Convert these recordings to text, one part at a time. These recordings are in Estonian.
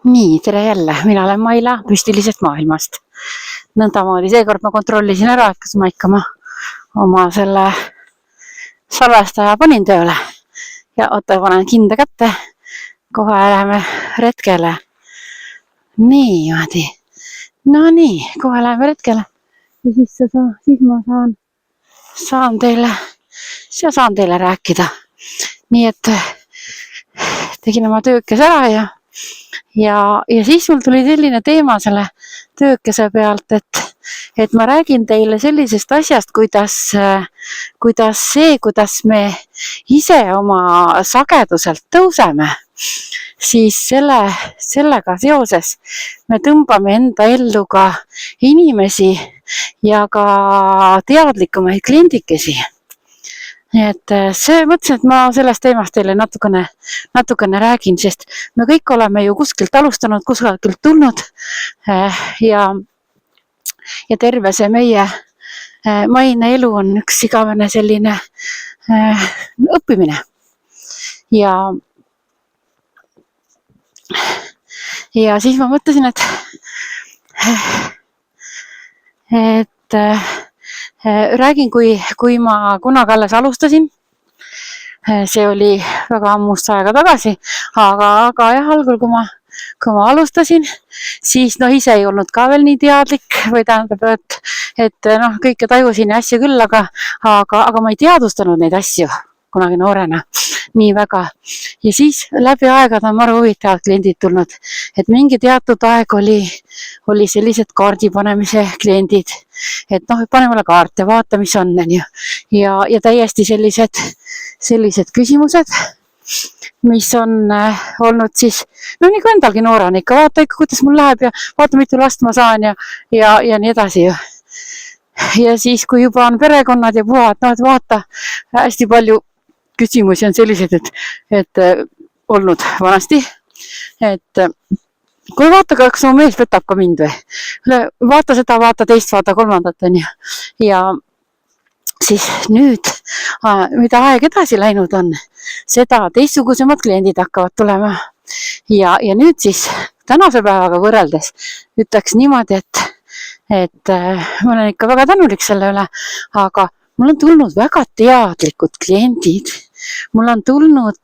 Nii, tere jälle, mina olen Maila püstilisest maailmast. Nõndamoodi, seekord ma kontrollisin ära, et kas ma ikka oma selle salvestaja panin tööle. Ja oota, panen kinda kätte. Kohe läheme retkele. Niimoodi. No nii, kohe läheme retkele. Ja siis ma saan teile rääkida. Nii et tegin oma töökes ära ja siis mul tuli selline teema selle töökese pealt, et ma räägin teile sellisest asjast, kuidas me ise oma sageduselt tõuseme, siis sellega seoses me tõmbame enda ellu ka inimesi ja ka teadlikumaid kliendikesi. Nii et see mõtlesin, et ma sellest teemast teile natukene räägin, sest me kõik oleme ju kuskilt alustanud, kuskilt tulnud ja terve see meie maine elu on üks igavene selline õppimine. Ja siis ma mõtlesin, et räägin, kui ma kunagi alles alustasin. See oli väga ammust aega tagasi, aga jah, algul kui ma alustasin, siis ise ei olnud ka veel nii teadlik või tähendab, et kõike tajusin ja asju küll, aga ma ei teadvustanud neid asju kunagi noorena nii väga. Ja siis läbi aegade on maru huvitavad kliendid tulnud, et mingi teatud aeg oli sellised kaardi panemise kliendid, et pane mulle kaart ja vaata, mis on, ja täiesti sellised küsimused, mis on olnud siis, nagu endalgi noorena ikka, vaata ikka, kuidas mul läheb ja vaata, mitu last ma saan ja nii edasi ju. Ja siis, kui juba on perekonnad ja puhad, et vaata, hästi palju küsimusi on sellised, et olnud vanasti, et kui vaata, kas mu mees petab ka mind või, vaata seda, vaata teist, vaata kolmandat, ja siis nüüd, mida aeg edasi läinud on, seda teistsugusemad kliendid hakkavad tulema. Ja nüüd siis tänase päevaga võrreldes ütleks niimoodi, et ma olen ikka väga tänulik selle üle, aga mul on tulnud väga teadlikud kliendid. Mul on tulnud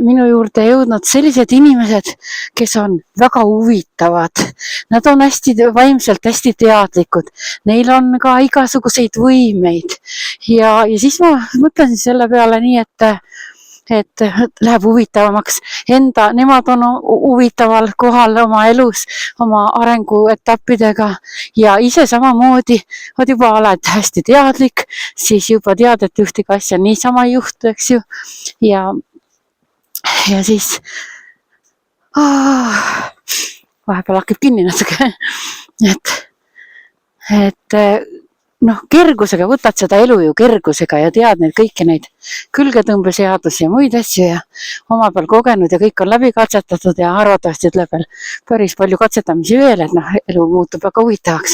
minu juurde jõudnud sellised inimesed, kes on väga huvitavad. Nad on vaimselt hästi teadlikud. Neil on ka igasuguseid võimeid. Ja siis ma mõtlesin selle peale nii, et läheb huvitavamaks. Nemad on huvitaval kohal oma elus, oma arenguetappidega ja ise samamoodi, juba oled hästi teadlik, siis juba tead, et ühtegi asja niisama ei juhtu, eks ju. Ja siis vahepeal hakkab kinni natuke, et kergusega võtad seda elu ju kergusega ja tead kõiki neid külgetõmbeseadusi ja muid asju ja oma peal kogenud ja kõik on läbi katsetatud ja arvatavasti tuleb veel päris palju katsetamisi veel, et elu muutub väga huvitavaks.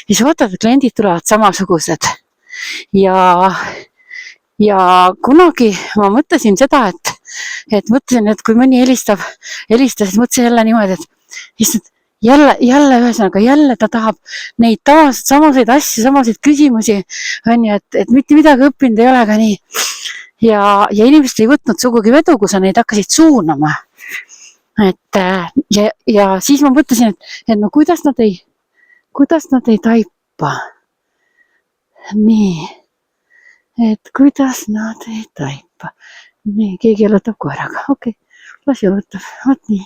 Ja siis vaatad, et kliendid tulevad samasugused ja kunagi ma mõtlesin seda, et kui mõni helistas, siis mõtlesin jälle niimoodi, et jälle ühesõnaga, jälle ta tahab neid samaseid asju, samaseid küsimusi, et mitte midagi õppinud ei ole ka nii. Ja inimesed ei võtnud sugugi vedu, kui sa neid hakkasid suunama. Ja siis ma mõtlesin, et kuidas nad ei taipa. Nii, et kuidas nad ei taipa. Nii, keegi jalutab koeraga. Okei, las jalutab. Võt nii.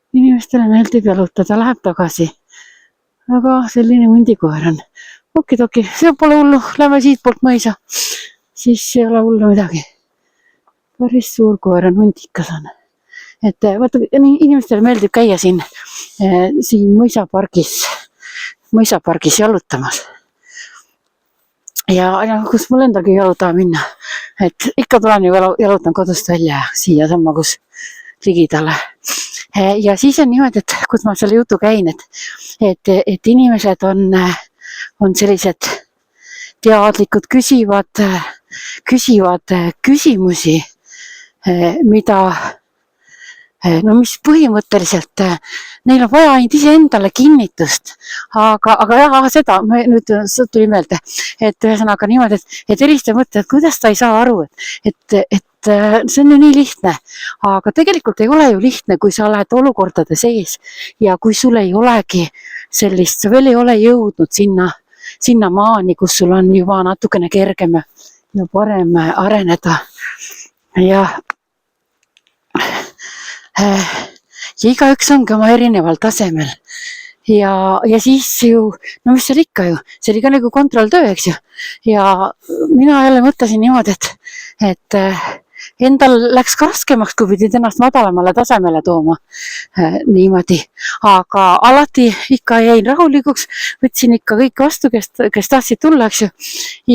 Inimestele meeldib jalutada, läheb tagasi. Aga selline hundikoer on. Okidoki, see pole hullu, lähme siit poolt mõisa. Siis ei ole hullu midagi. Päris suur koer on, hundikas on. Et vaata, inimestele meeldib käia siin mõisapargis jalutamas. Ja kus mul endalgi jalutama minna. Et ikka tulen ju jalutan kodust välja siia sama, kus ligidale. Ja siis on niimoodi, et kus ma selle jutu käin, et inimesed on sellised teadlikud, küsivad küsimusi, no mis põhimõtteliselt neil on vaja ainult iseendale kinnitust, aga jah, seda nüüd tuli meelde, et ühesõnaga niimoodi, et helista mõtle, et kuidas ta ei saa aru, et see on ju nii lihtne, aga tegelikult ei ole ju lihtne, kui sa oled olukordade sees ja kui sul ei olegi sellist, sa veel ei ole jõudnud sinna maani, kus sul on juba natukene kergem ja parem areneda ja igaüks ongi oma erineval tasemel ja siis ju, no mis seal ikka ju, see oli ka nagu kontrolltöö, eks ju, ja mina jälle mõtlesin niimoodi, et endal läks ka raskemaks, kui pidid ennast madalamale tasemele tooma niimoodi, aga alati ikka jäin rahulikuks, võtsin ikka kõik vastu, kes tahtsid tulla, eks ju,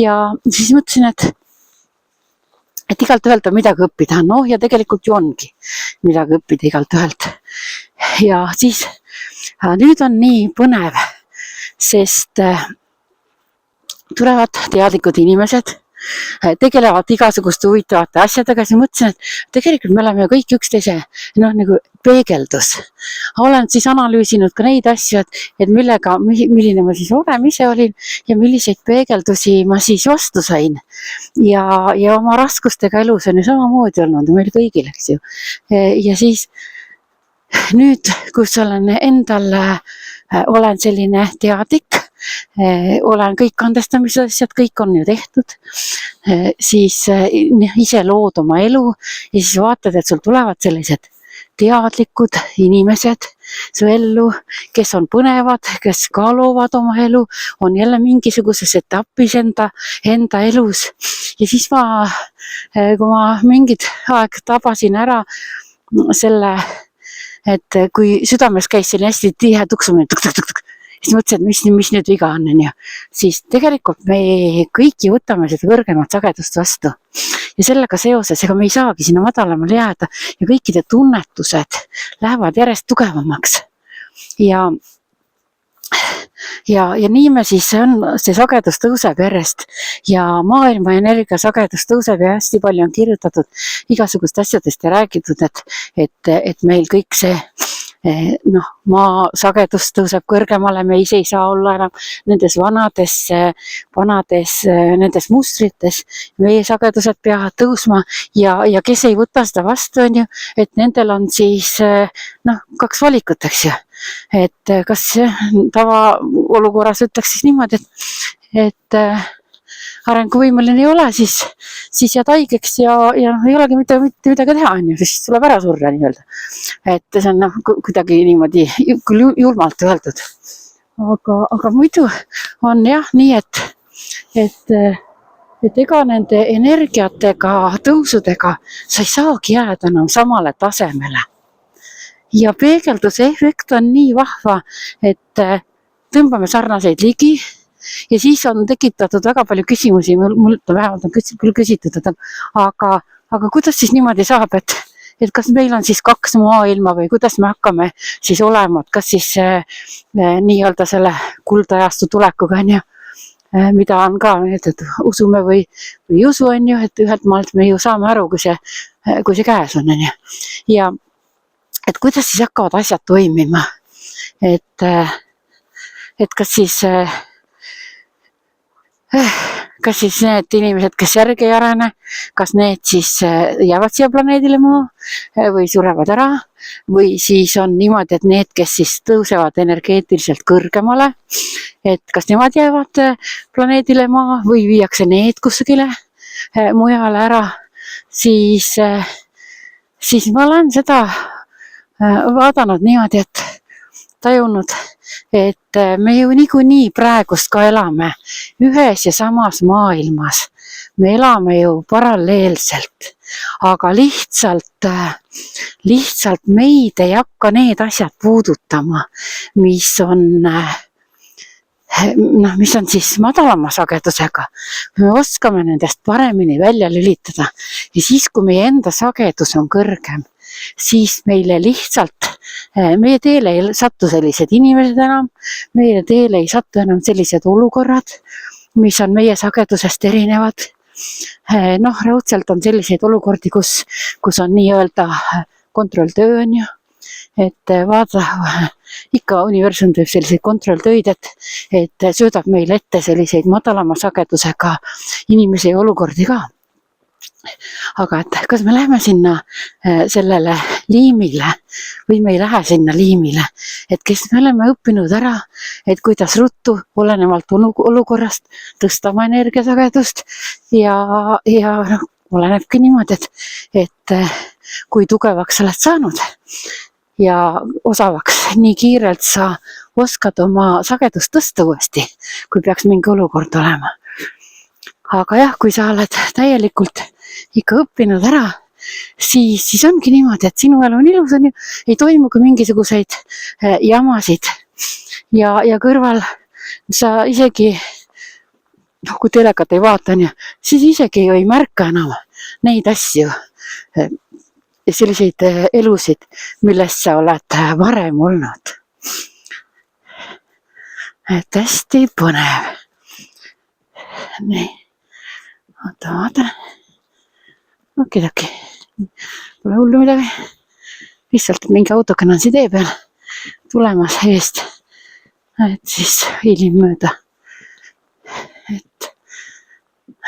ja siis mõtlesin, et igalt ühelt on midagi õppida, noh ja tegelikult ju ongi midagi õppida igalt ühelt. Ja siis nüüd on nii põnev, sest tulevad teadlikud inimesed, tegelevad igasuguste huvitavate asjadega, siis mõtlesin, et tegelikult me oleme kõik üksteise nagu peegeldus. Olen siis analüüsinud ka neid asju, et milline ma siis varem ise olin ja milliseid peegeldusi ma siis vastu sain. Ja oma raskustega elus on ju samamoodi olnud meil kõigil, eks ju. Ja siis nüüd, kus olen olen selline teadlik, olen kõik andestamise asjad, kõik on ju tehtud, siis ise lood oma elu ja siis vaatad, et sul tulevad sellised teadlikud inimesed su ellu, kes on põnevad, kes ka loovad oma elu, on jälle mingisuguses etapis enda elus ja siis kui ma mingid aeg tabasin ära selle, et kui südames käis selline hästi tihe tuksumine, siis mõtlesin, et mis nüüd viga on, siis tegelikult me kõik võtame seda kõrgemat sagedust vastu ja sellega seoses, ega me ei saagi sinna madalamale jääda ja kõikide tunnetused lähevad järjest tugevamaks ja nii me siis see sagedus tõuseb järjest ja maailma energia sagedus tõuseb ja hästi palju on kirjutatud igasugust asjadest ja räägitud, et meil kõik see maa sagedus tõuseb kõrgemale, me ise ei saa olla enam nendes vanades nendes mustrites, meie sagedused peavad tõusma ja kes ei võta seda vastu, on ju, et nendel on siis kaks valikut, eks ju, et kas tavaolukorras ütleks siis niimoodi, et arenguvõimeline ei ole, siis jääd haigeks ja ei olegi mitte midagi teha, on ju, siis tuleb ära surra nii-öelda. Et see on kuidagi niimoodi küll julmalt öeldud. Aga muidu on jah nii, et ega nende energiatega, tõusudega sa ei saagi jääda enam samale tasemele. Ja peegelduse efekt on nii vahva, et tõmbame sarnaseid ligi ja siis on tekitatud väga palju küsimusi, mul vähemalt on küll küsitud, aga kuidas siis niimoodi saab, et kas meil on siis kaks maailma või kuidas me hakkame siis olema, et kas siis nii-öelda selle kuldajastu tulekuga, on ju, mida on ka, et usume või ei usu, on ju, et ühelt maalt me ju saame aru, kui see käes on, on ju. Ja et kuidas siis hakkavad asjad toimima, et kas siis need inimesed, kes järgi ei arene, kas need siis jäävad siia planeedile maa või surevad ära või siis on niimoodi, et need, kes siis tõusevad energeetiliselt kõrgemale, et kas nemad jäävad planeedile maa või viiakse need kusagile mujale ära, siis ma olen seda vaadanud niimoodi, et tajunud, et me ju niikuinii praegust ka elame ühes ja samas maailmas. Me elame ju paralleelselt, aga lihtsalt meid ei hakka need asjad puudutama, mis on siis madalama sagedusega. Me oskame nendest paremini välja lülitada ja siis, kui meie enda sagedus on kõrgem, siis meile lihtsalt, meie teele ei satu sellised inimesed enam, meie teele ei satu enam sellised olukorrad, mis on meie sagedusest erinevad. Raudselt on selliseid olukordi, kus on nii-öelda kontrolltöö on ju, et vaata, ikka universum teeb selliseid kontrolltöid, et söödab meile ette selliseid madalama sagedusega inimesi ja olukordi ka. Aga et kas me läheme sinna sellele liimile või me ei lähe sinna liimile, et kes me oleme õppinud ära, et kuidas ruttu olenevalt olukorrast tõsta oma energiasagedust ja noh, olenebki niimoodi, et kui tugevaks sa oled saanud ja osavaks, nii kiirelt sa oskad oma sagedust tõsta uuesti, kui peaks mingi olukord olema. Aga jah, kui sa oled täielikult ikka õppinud ära, siis ongi niimoodi, et sinu elu on ilus, on ju, ei toimugi mingisuguseid jamasid ja kõrval sa isegi, kui telekat ei vaata, on ju, siis isegi ju ei märka enam neid asju, selliseid elusid, millest sa oled varem olnud. Et hästi põnev. Nii, vaata. Okidoki, pole hullu midagi. Lihtsalt mingi autokene on siin tee peal tulemas eest, et siis hiilin mööda.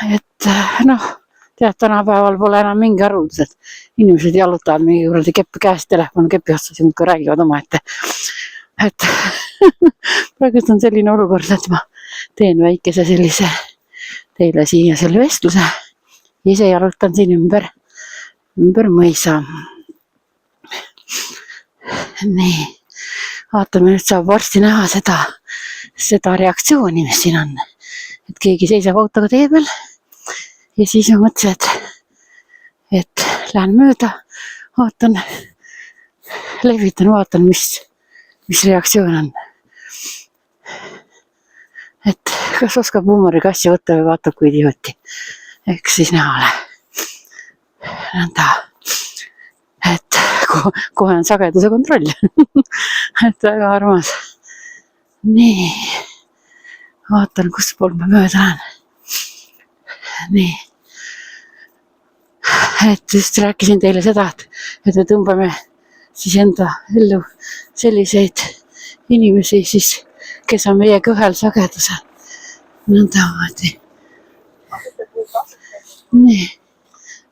Et noh, tead, tänapäeval pole enam mingi arvutus, et inimesed jalutavad mingi kuradi keppi käes, telefon kepi otsas ja muudkui räägivad omaette. Et praegu on selline olukord, et ma teen väikese sellise teile siia selle vestluse. Ise jalutan siin ümber mõisa. Nii, vaatame, nüüd saab varsti näha seda reaktsiooni, mis siin on. Et keegi seisab autoga tee peal ja siis ma mõtlesin, et lähen mööda, vaatan, lehvitan, vaatan, mis reaktsioon on. Et kas oskab huumoriga asja võtta või vaatab kui idiooti. Eks siis näha ole. Nõnda. Et kohe on sageduse kontroll. Et väga armas. Nii. Vaatan, kus pool ma mööda lähen. Nii. Et just rääkisin teile seda, et me tõmbame siis enda ellu selliseid inimesi siis, kes on meiega ühel sagedusel. Nõnda vaati. Nii,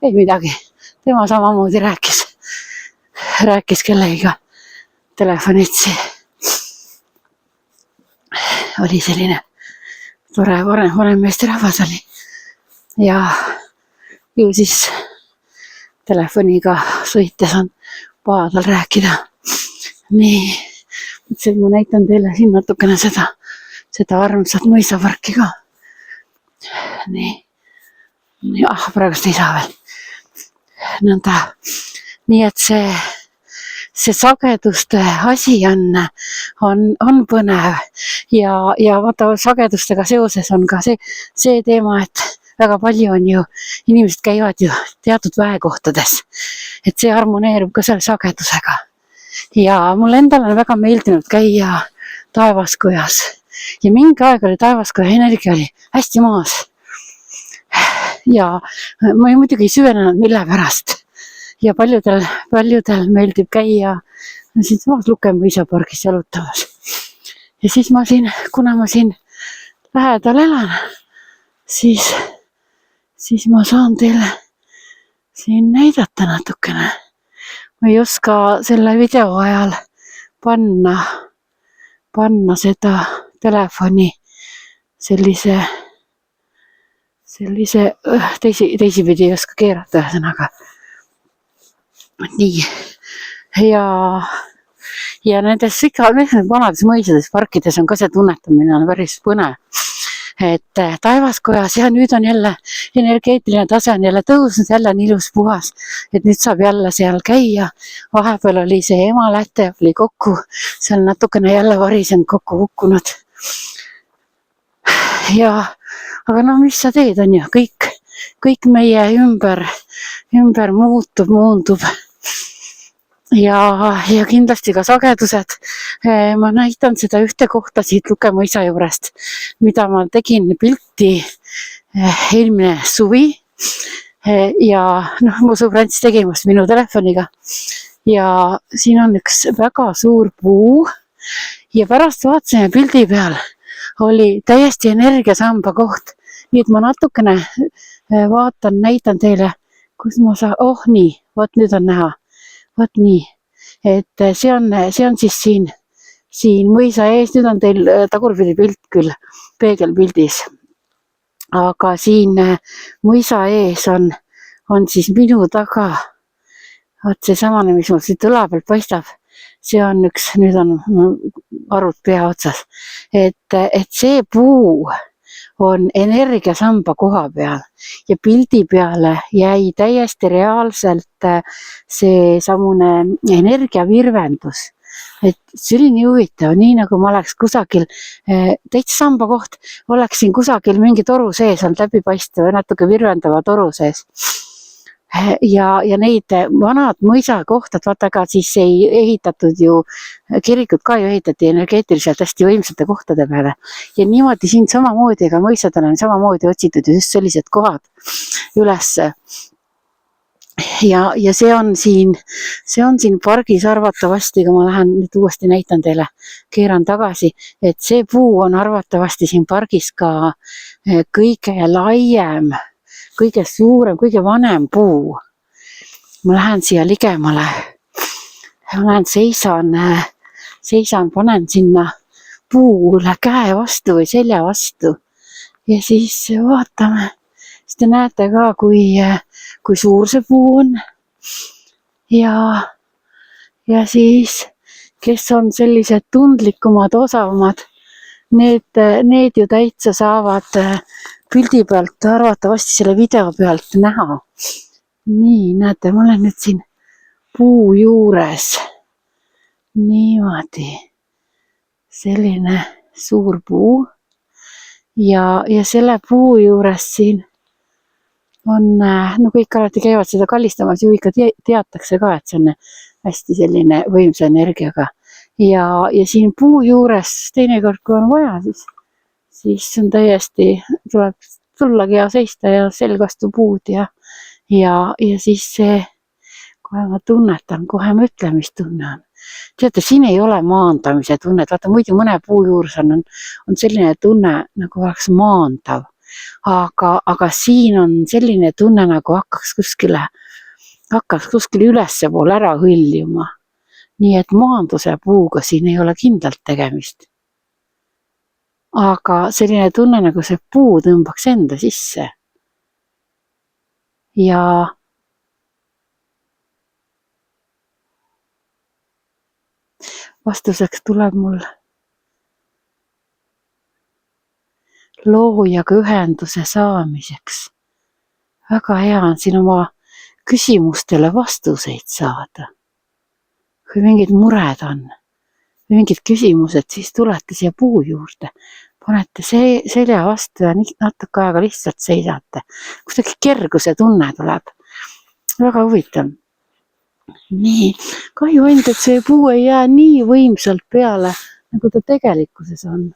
ei midagi. Tema samamoodi rääkis kellegiga telefonitsi. Oli selline tore vanem meesterahvas oli. Ja ju siis telefoniga sõites on paha tal rääkida. Nii, mõtlesin, et ma näitan teile siin natukene seda armsat mõisaparki ka. Nii. Praegust ei saa veel. Nõnda. Nii et see sageduste asi on põnev ja vaata sagedustega seoses on ka see teema, et väga palju on ju, inimesed käivad ju teatud väekohtades, et see harmoneerub ka selle sagedusega. Ja mulle endale on väga meeldinud käia Taevaskojas ja mingi aeg oli Taevaskoja energia oli hästi maas. Ja ma muidugi ei süvenenud mille pärast ja paljudel meeldib käia siin samas Lukem mõisapargis jalutamas. Ja siis kuna ma siin lähedal elan, siis ma saan teile siin näidata natukene. Ma ei oska selle video ajal panna seda telefoni sellise teisipidi ei oska keerata ühesõnaga. Nii. Ja nendes ikka vanades mõisades parkides on ka see tunnetamine on päris põnev. Et Taevaskojas ja nüüd on jälle energeetiline tase on jälle tõusnud, jälle on ilus puhas. Et nüüd saab jälle seal käia. Vahepeal oli see emaläte oli kokku, seal natukene jälle varisenud kokku kukkunud. Aga no mis sa teed, on ju, kõik meie ümber muundub ja kindlasti ka sagedused. Ma näitan seda ühte kohta siit Luke mõisa juurest, mida ma tegin pilti eelmine suvi ja mu sõbrants tegi must minu telefoniga ja siin on üks väga suur puu ja pärast vaatasime pildi peal, oli täiesti energiasamba koht, nii et ma natukene vaatan, näitan teile, kus ma saan, nii, vot nüüd on näha, vot nii, et see on siis siin mõisa ees, nüüd on teil tagurpidi pilt küll peegelpildis, aga siin mõisa ees on siis minu taga, vot see samane, mis mul siit õla pealt paistab, see on nüüd on arvud pea otsas, et see puu on energiasamba koha peal ja pildi peale jäi täiesti reaalselt see samune energiavirvendus. Et see oli nii huvitav, nii nagu ma oleks kusagil, täitsa samba koht, oleksin kusagil mingi toru sees on läbipaistev ja natuke virvendava toru sees. Ja neid vanad mõisakohtad, vaata ka siis ei ehitatud ju, kirikud ka ju ehitati energeetiliselt hästi võimsate kohtade peale. Ja niimoodi siin samamoodi, ega mõisadel on samamoodi otsitud just sellised kohad üles. Ja see on siin pargis arvatavasti, kui ma lähen nüüd uuesti näitan teile, keeran tagasi, et see puu on arvatavasti siin pargis ka kõige laiem, kõige suurem, kõige vanem puu. Ma lähen siia ligemale. Ma lähen seisan, panen sinna puule käe vastu või selja vastu. Ja siis vaatame. Siis te näete ka, kui suur see puu on. Ja siis, kes on sellised tundlikumad, osavamad, need ju täitsa saavad pildi pealt arvatavasti selle video pealt näha. Nii, näete, ma olen nüüd siin puu juures. Niimoodi. Selline suur puu. Ja selle puu juures siin on, no kõik alati käivad seda kallistamas, ju ikka teatakse ka, et see on hästi selline võimsa energiaga. Ja siin puu juures teinekord, kui on vaja, siis on täiesti, tuleb tullagi ja seista ja selg vastu puud ja siis see, kohe ma tunnetan, kohe ma ütlen, mis tunne on. Teate, siin ei ole maandamise tunnet, vaata muidu mõne puu juures on selline tunne, nagu oleks maandav, aga siin on selline tunne, nagu hakkaks kuskile ülesse pool ära hõljuma. Nii et maanduse puuga siin ei ole kindlalt tegemist. Aga selline tunne, nagu see puu tõmbaks enda sisse. Ja vastuseks tuleb mul loojaga ühenduse saamiseks. Väga hea on siin oma küsimustele vastuseid saada. Kui mingid mured on või mingid küsimused, siis tulete siia puu juurde. Panete selja vastu ja natuke aega lihtsalt seisate. Kuidagi kerguse tunne tuleb. Väga huvitav. Nii, kahju ainult, et see puu ei jää nii võimsalt peale, nagu ta tegelikkuses on.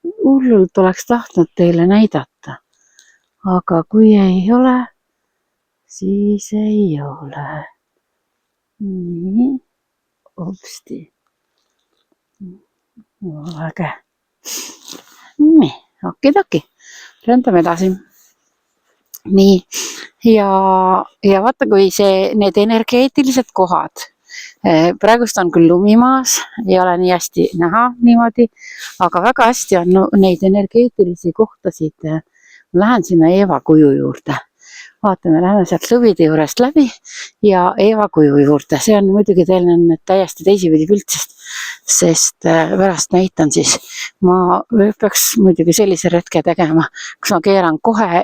Hullult oleks tahtnud teile näidata. Aga kui ei ole, siis ei ole. Nii, hopsti. Äge. Nii, okidoki. Rändame edasi. Nii, ja vaata, kui need energeetilised kohad, praegust on küll lumimaas, ei ole nii hästi näha niimoodi, aga väga hästi on neid energeetilisi kohtasid. Lähen sinna Eeva kuju juurde. Vaatame, läheme sealt lõvide juurest läbi ja Eeva kuju juurde. See on muidugi teil on täiesti teisipidi pilt, sest pärast näitan siis. Ma peaks muidugi sellise retke tegema, kus ma keeran kohe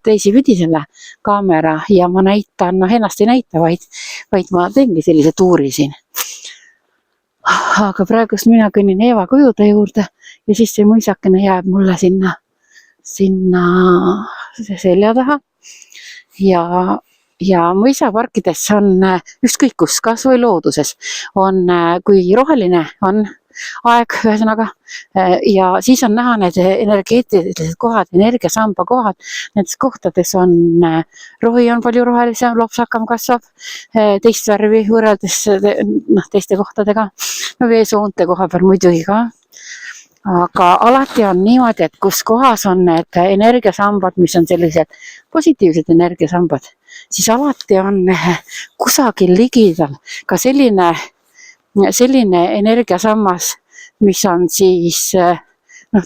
teisipidi selle kaamera ja ma näitan, ennast ei näita, vaid ma teengi sellise tuuri siin. Aga praegust mina kõnnin Eeva kujude juurde ja siis see mõisakene jääb mulle sinna selja taha. Ja mõisaparkides on ükskõik kus, kas või looduses, on, kui roheline on, aeg, ühesõnaga. Ja siis on näha need energeetilised kohad, energiasamba kohad. Nendes kohtades on rohi on palju rohelisem, lopsakam kasvab, teist värvi võrreldes teiste kohtadega. No veesoonte koha peal muidugi ka. Aga alati on niimoodi, et kus kohas on need energiasambad, mis on sellised positiivsed energiasambad, siis alati on kusagil ligidal ka selline energiasammas, mis on siis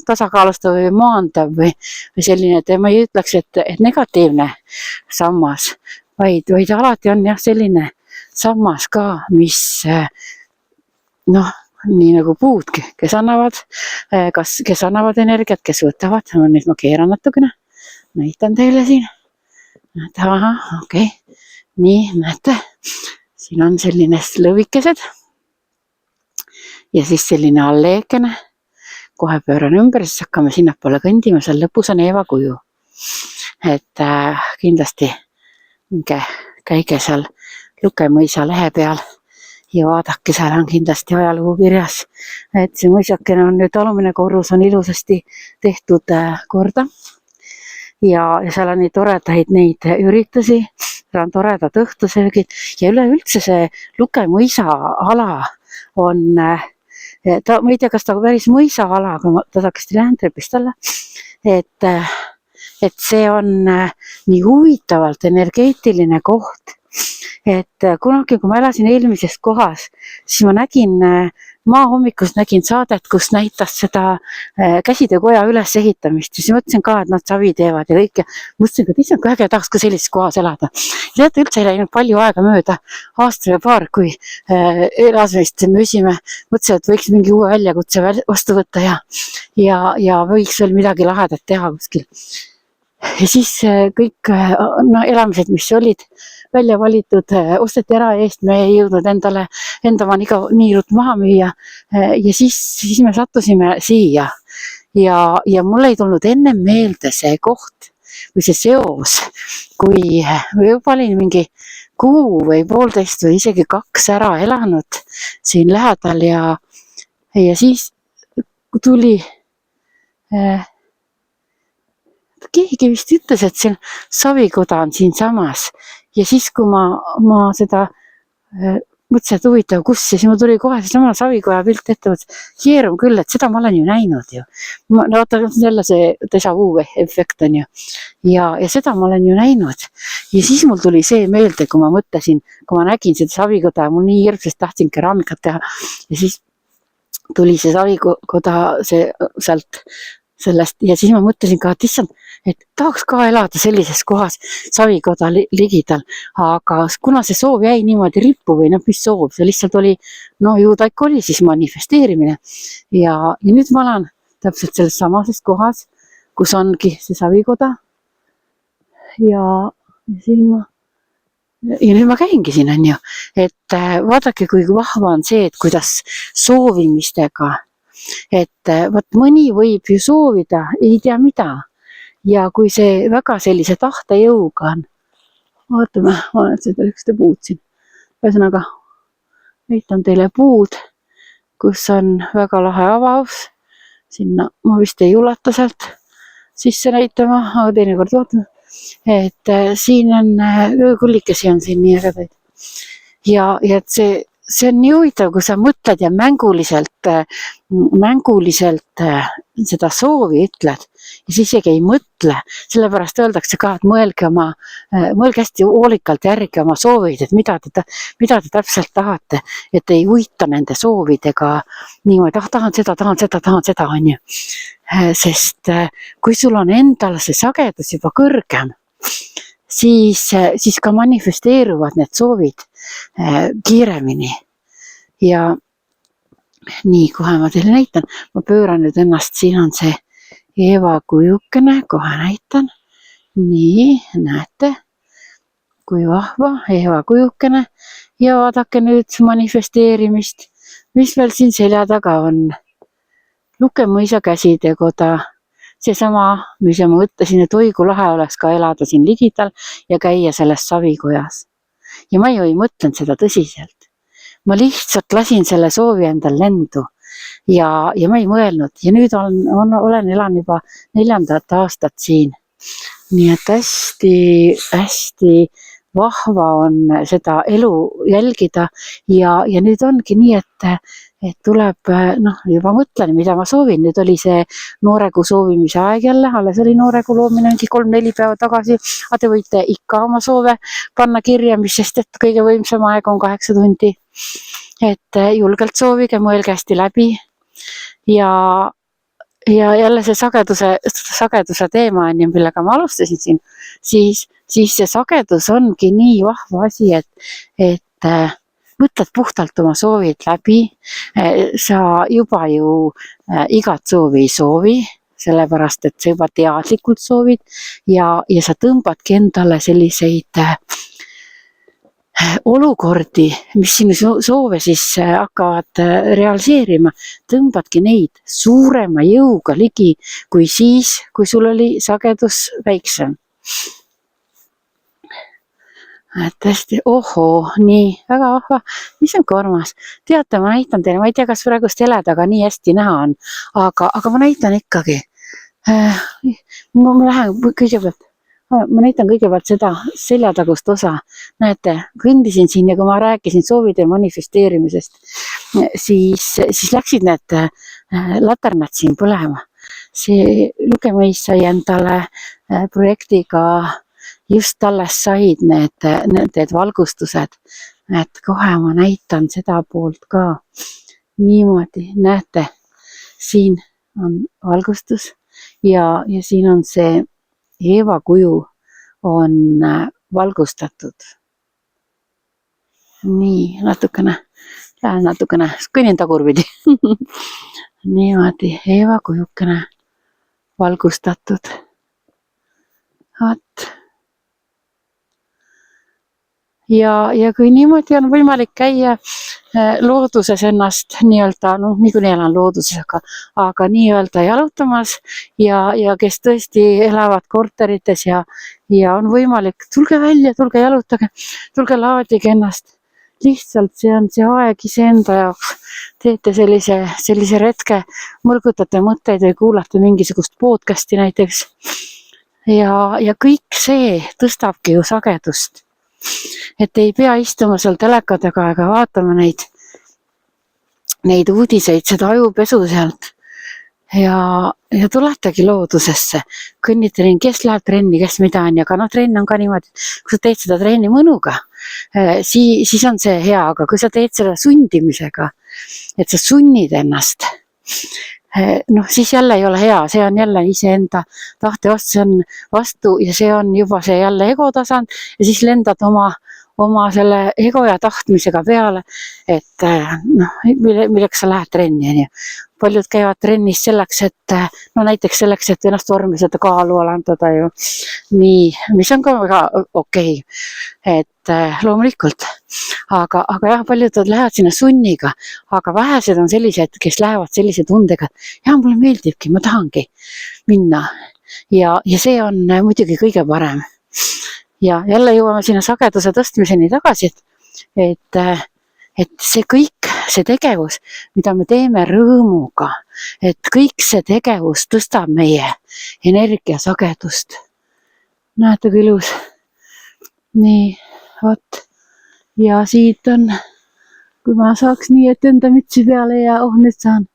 tasakaalustav või maandav või selline, et ma ei ütleks, et negatiivne sammas, vaid alati on jah selline sammas ka, mis nii nagu puud, kes annavad energiat, kes võtavad. Nüüd ma keeran natukene, näitan teile siin. Okei. Nii, näete, siin on selline lõvikesed ja siis selline alleekene. Kohe pööran ümber, siis hakkame sinnapoole kõndima, seal lõpus on Eeva kuju. Et kindlasti käige seal Lukemõisa lehe peal. Ja vaadake, seal on kindlasti ajalugu kirjas, et see mõisakene on nüüd alumine korrus on ilusasti tehtud korda ja seal on nii toredaid neid üritusi, seal on toredad õhtusöögid ja üleüldse see Lukemõisa ala on, ma ei tea, kas ta päris mõisaala, aga ta saaks Lääntrepist olla, et see on nii huvitavalt energeetiline koht. Et kunagi, kui ma elasin eelmises kohas, siis ma nägin maahommikust saadet, kus näitas seda käsitöökoja ülesehitamist. Ja siis mõtlesin ka, et nad savi teevad ja kõik. Mõtlesin, et issand, kui äge tahaks ka sellises kohas elada. Ja teate, üldse ei läinud palju aega mööda, aasta ja paar, kui elasmist müüsime. Mõtlesin, et võiks mingi uue väljakutse vastu võtta ja võiks veel midagi lahedat teha kuskil. Ja siis kõik elamised, mis olid välja valitud, osteti ära eest, me ei jõudnud enda niirut maha müüa. Ja siis me sattusime siia ja mul ei tulnud enne meelde see koht või see seos, kui juba olin mingi kuu või 1,5 või isegi 2 ära elanud siin lähedal ja siis tuli keegi vist ütles, et siin savikoda on siin samas ja siis, kui ma seda mõtlesin, et huvitav, kus ja siis mul tuli kohe seesama savikoja pilt ette, keerum küll, et seda ma olen ju näinud ju. Jälle see déjà vu efekt on ju. Ja seda ma olen ju näinud. Ja siis mul tuli see meelde, kui ma nägin seda savikoda ja mul nii hirmsasti tahtsin keraamikat teha ja siis tuli see savikoda sealt sellest ja siis ma mõtlesin ka, et issand, et tahaks ka elada sellises kohas savikoda ligidal, aga kuna see soov jäi niimoodi rippu või mis soov, see lihtsalt oli, ju ta ikka oli siis manifesteerimine ja nüüd ma olen täpselt selles samases kohas, kus ongi see savikoda ja nüüd ma käingi siin, on ju, et vaadake, kui vahva on see, et kuidas soovimistega, et mõni võib ju soovida, ei tea mida. Ja kui see väga sellise tahtejõuga on, vaatame, ma olen seda ükste puud siin. Ühesõnaga, näitan teile puud, kus on väga lahe avaus. Sinna ma vist ei ulata sealt sisse näitama, aga teinekord vaatame. Et siin on öökullikesi on siin nii ägedaid. Ja et see on nii huvitav, kui sa mõtled ja mänguliselt seda soovi ütled ja siis isegi ei mõtle, sellepärast öeldakse ka, et mõelge hästi hoolikalt järgi oma soovid, et mida te täpselt tahate, et ei uita nende soovidega niimoodi, tahan seda, on ju. Sest kui sul on endal see sagedus juba kõrgem, siis ka manifesteeruvad need soovid kiiremini ja nii, kohe ma teile näitan, ma pööran nüüd ennast, siin on see Eeva kujukene, kohe näitan, nii, näete, kui vahva Eeva kujukene ja vaadake nüüd manifesteerimist, mis meil siin selja taga on. Lukemõisa käsitöökoda, seesama, mis ma mõtlesin, et oi, kui lahe oleks ka elada siin ligidal ja käia selles savikojas. Ja ma ju ei mõtlenud seda tõsiselt. Ma lihtsalt lasin selle soovi endal lendu, ja ma ei mõelnud ja nüüd olen elan juba 4. aastat siin. Nii et hästi vahva on seda elu jälgida ja nüüd ongi nii, et tuleb, juba mõtlen, mida ma soovin. Nüüd oli see nooregu soovimise aeg jälle, alles oli nooregu loomine mingi 3-4 päeva tagasi, aga te võite ikka oma soove panna kirja, mis sest, et kõige võimsam aeg on 8 tundi. Et julgelt soovige, mõelge hästi läbi ja jälle see sageduse teema on, millega ma alustasin siin, siis see sagedus ongi nii vahva asi, et mõtled puhtalt oma soovid läbi. Sa juba ju igat soovi ei soovi, sellepärast, et sa juba teadlikult soovid ja sa tõmbadki endale selliseid olukordi, mis sinu soove siis hakkavad realiseerima, tõmbadki neid suurema jõuga ligi kui siis, kui sul oli sagedus väiksem. Tõesti, nii, väga vahva, mis on kormas. Teate, ma näitan teile, ma ei tea, kas praegust heledaga nii hästi näha on, aga ma näitan ikkagi. Ma näitan kõigepealt seda seljatagust osa. Näete, kõndisin siin ja kui ma rääkisin soovide manifesteerimisest, siis läksid need laternad siin põlema. See lugemõis sai endale projektiga just alles said need valgustused, et kohe ma näitan seda poolt ka. Niimoodi, näete, siin on valgustus ja siin on see Eeva kuju on valgustatud. Nii, natukene, kõnnin tagurpidi. Niimoodi, Eeva kujukene valgustatud. Vaat. Ja kui niimoodi on võimalik käia looduses ennast nii-öelda, niikuinii elan looduses, aga nii-öelda jalutamas ja kes tõesti elavad korterites ja on võimalik, tulge välja, tulge jalutage, tulge laadige ennast. Lihtsalt see on see aeg iseenda jaoks. Teete sellise retke, mõlgutate mõtteid või kuulate mingisugust podcasti näiteks. Ja kõik see tõstabki ju sagedust. Et ei pea istuma seal telekadega ega vaatama neid uudiseid, seda ajupesu sealt. Ja tuletegi loodusesse. Kõnnite ringi, kes läheb trenni, kes mida on. Aga trenn on ka niimoodi, kui sa teed seda trenni mõnuga, siis on see hea. Aga kui sa teed seda sundimisega, et sa sunnid ennast, siis jälle ei ole hea. See on jälle iseenda tahte vastu ja see on juba see jälle ego tasand ja siis lendad oma selle ego ja tahtmisega peale, et milleks sa lähed trenni. Paljud käivad trennis selleks, näiteks selleks, et ennast vormistada, kaalu alandada ju. Nii, mis on ka väga okei. Et loomulikult. Aga jah, paljud lähevad sinna sunniga, aga vähesed on sellised, kes lähevad sellise tundega, et mulle meeldibki, ma tahangi minna. Ja see on muidugi kõige parem. Ja jälle jõuame sinna sageduse tõstmiseni tagasi, et see kõik, see tegevus, mida me teeme rõõmuga, et kõik see tegevus tõstab meie energiasagedust. Näete kui ilus. Nii, vot. Ja siit on, kui ma saaks nii, et enda mütsi peale ja nüüd saan.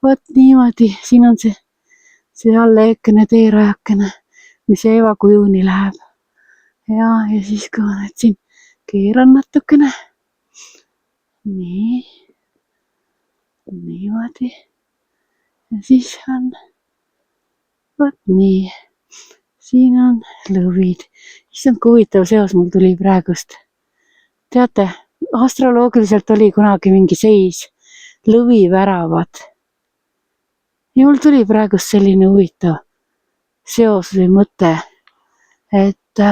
Vot niimoodi, siin on see alleekene teerajakene, mis Eeva kujuni läheb. Ja siis kui ma nüüd siin keeran natukene. Nii. Niimoodi. Ja siis on, vot nii. Siin on lõvid. Issand, kui huvitav seos mul tuli praegust. Teate, astroloogiliselt oli kunagi mingi seis. Lõviväravad. Ja mul tuli praegust selline huvitav seos või mõte, et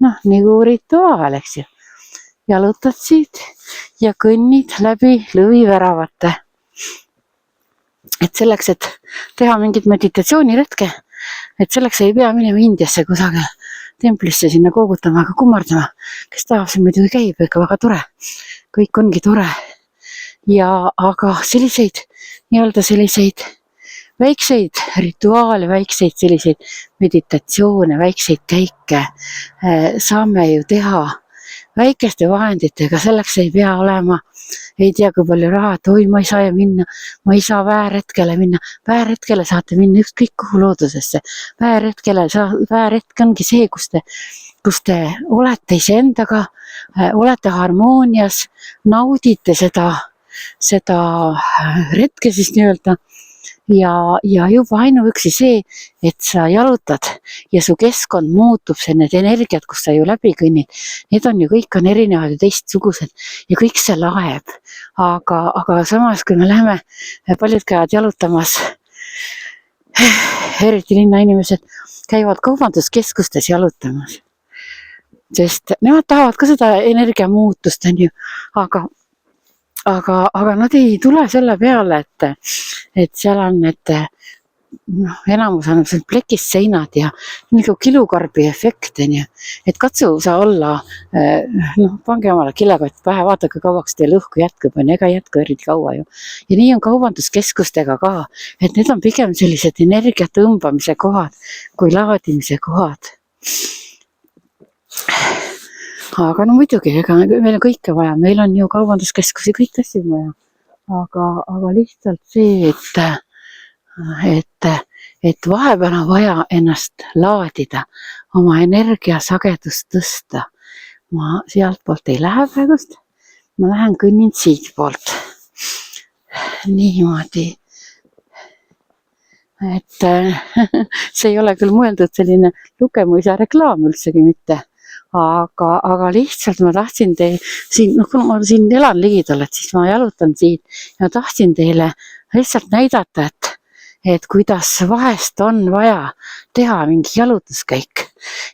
nagu rituaal, eks ju. Jalutad siit ja kõnnid läbi lõviväravate. Et selleks, et teha mingit meditatsiooniretke, et selleks ei pea minema Indiasse kusagil templisse sinna koogutama, aga kummardama. Kes tahab, see muidugi käib, ikka väga tore. Kõik ongi tore. Aga selliseid nii-öelda selliseid väikseid rituaale, väikseid selliseid meditatsioone, väikseid käike saame ju teha väikeste vahenditega, selleks ei pea olema ei tea kui palju raha, et oi, ma ei saa minna, ma ei saa väärhetkele minna. Väärhetkele saate minna ükskõik kuhu loodusesse. Väärhetk ongi see, kus te olete iseendaga, olete harmoonias, naudite seda retke siis nii-öelda. Ja juba ainuüksi see, et sa jalutad ja su keskkond muutub, need energiat, kus sa ju läbi kõnnid, need on ju kõik on erinevad ja teistsugused ja kõik see laeb. Aga samas, kui me läheme, paljud käivad jalutamas, eriti linnainimesed käivad kaubanduskeskustes jalutamas, sest nemad tahavad ka seda energiamuutust, on ju, aga nad ei tule selle peale, et seal on enamus on plekist seinad ja nagu kilukarbi efekt, on ju, et katsu sa olla, pange omale kilekott pähe, vaadake kauaks teil õhku jätkub, on ega jätku eriti kaua ju. Ja nii on kaubanduskeskustega ka, et need on pigem sellised energia tõmbamise kohad kui laadimise kohad. Aga no muidugi, ega meil on kõike vaja, meil on ju kaubanduskeskusi, kõik asju vaja, aga lihtsalt see, et vahepeal on vaja ennast laadida, oma energiasagedust tõsta. Ma sealt poolt ei lähe praegust, ma lähen kõnnin siit poolt. Niimoodi. Et see ei ole küll mõeldud selline Lukemuisa reklaam üldsegi mitte. Aga lihtsalt ma tahtsin siin, kui ma siin elan ligidal, et siis ma jalutan siit ja tahtsin teile lihtsalt näidata, et kuidas vahest on vaja teha mingi jalutuskäik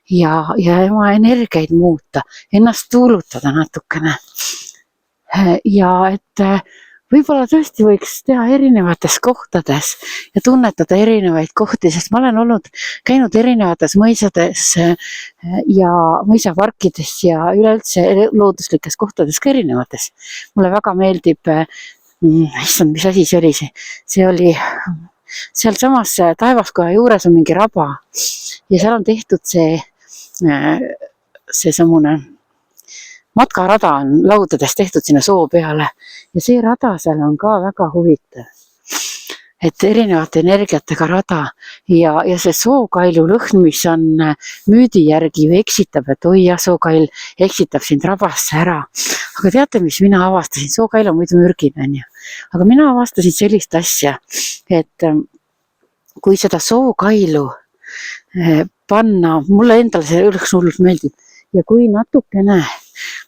ja oma energiaid muuta, ennast tuulutada natukene. Ja et võib-olla tõesti võiks teha erinevates kohtades ja tunnetada erinevaid kohti, sest ma olen käinud erinevates mõisades ja mõisaparkides ja üleüldse looduslikes kohtades ka erinevates. Mulle väga meeldib, issand, mis asi see oli, see oli seal samas Taevaskoja juures on mingi raba ja seal on tehtud see samune matkarada on laudades tehtud sinna soo peale ja see rada seal on ka väga huvitav. Et erinevate energiatega rada ja see sookailu lõhn, mis on müüdi järgi ju eksitab, et oi jah, sookail eksitab sind rabasse ära. Aga teate, mis mina avastasin? Sookail on muidu mürgine, on ju. Aga mina avastasin sellist asja, et kui seda sookailu panna, mulle endale see õlks hullult meeldib ja kui natukene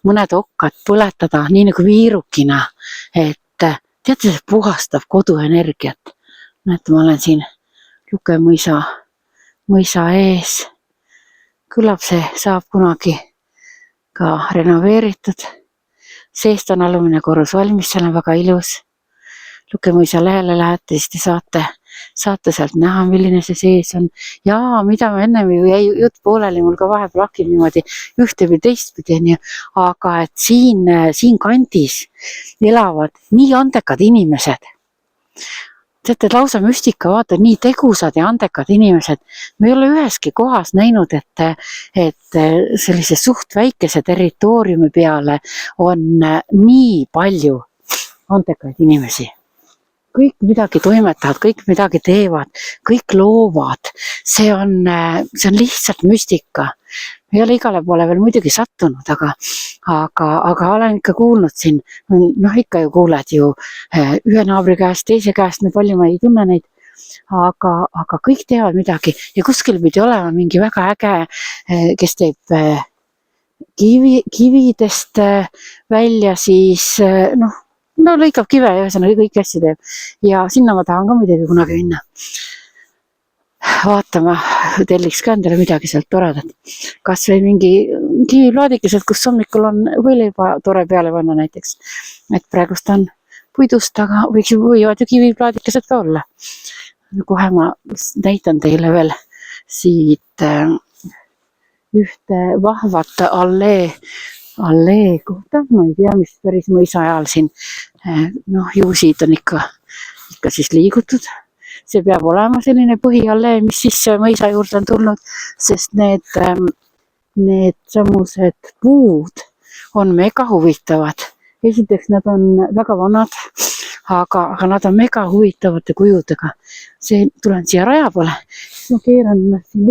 mõned okkad põletada, nii nagu viirukina, et teate, see puhastab koduenergiat. Näete, ma olen siin Lukemuisa ees. Küllap see saab kunagi ka renoveeritud. Seest on alumine korrus valmis, seal on väga ilus. Lukemuisa lehele lähete, siis te saate sealt näha, milline see sees on. Ja mida ma ennem ju jäi jutt pooleli, mul ka vahepeal hakib niimoodi ühte või teistpidi, aga et siin kandis elavad nii andekad inimesed. Teate, lausa müstika, vaata, nii tegusad ja andekad inimesed. Me ei ole üheski kohas näinud, et sellise suht väikese territooriumi peale on nii palju andekaid inimesi. Kõik midagi toimetavad, kõik midagi teevad, kõik loovad. See on lihtsalt müstika. Ei ole igale poole veel muidugi sattunud, aga olen ikka kuulnud siin, ikka ju kuuled ju ühe naabri käest, teise käest, palju ma ei tunne neid, aga kõik teevad midagi ja kuskil pidi olema mingi väga äge, kes teeb kividest välja siis, lõikab kive ja ühesõnaga kõik asju teeb ja sinna ma tahan ka muidugi kunagi minna. Vaatama, telliks ka endale midagi sealt toredat. Kas või mingi kiviplaadikesed, kus hommikul on võileiba tore peale panna näiteks. Et praegust on puidust, aga võivad ju kiviplaadikesed ka olla. Kohe ma näitan teile veel siit ühte vahvat allee kohta. Ma ei tea, mis päris mõisa ajal siin juusid on ikka ikka siis liigutud. See peab olema selline põhiallee, mis sisse mõisa juurde on tulnud, sest need samused puud on mega huvitavad. Esiteks nad on väga vanad, aga nad on mega huvitavate kujudega. Tulen siia raja poole, siis ma keeran siin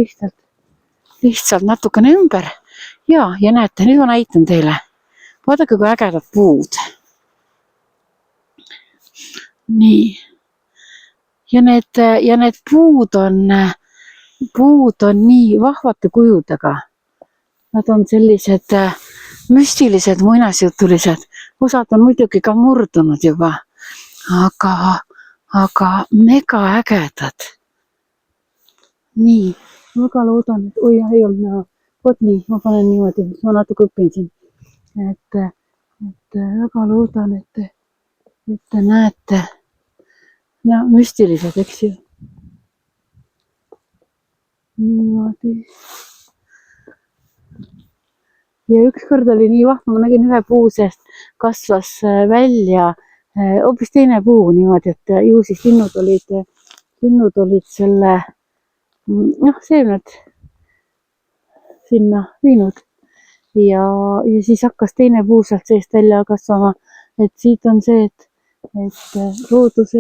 lihtsalt natukene ümber ja näete, nüüd ma näitan teile. Vaadake, kui ägedad puud. Nii. Ja need puud on nii vahvate kujudega. Nad on sellised müstilised, muinasjutulised. Osad on muidugi ka murdunud juba, aga mega ägedad. Nii, väga loodan, et ei olnud näha. Vot nii, ma panen niimoodi, ma natuke õpin siin. Et väga loodan, et te näete. No, müstilised, eks ju. Niimoodi. Ja ükskord oli nii vahva, ma nägin ühe puu seest kasvas välja hoopis teine puu niimoodi, et ju siis linnud olid selle seemned sinna viinud ja siis hakkas teine puu sealt seest välja kasvama, et siit on see, et loodus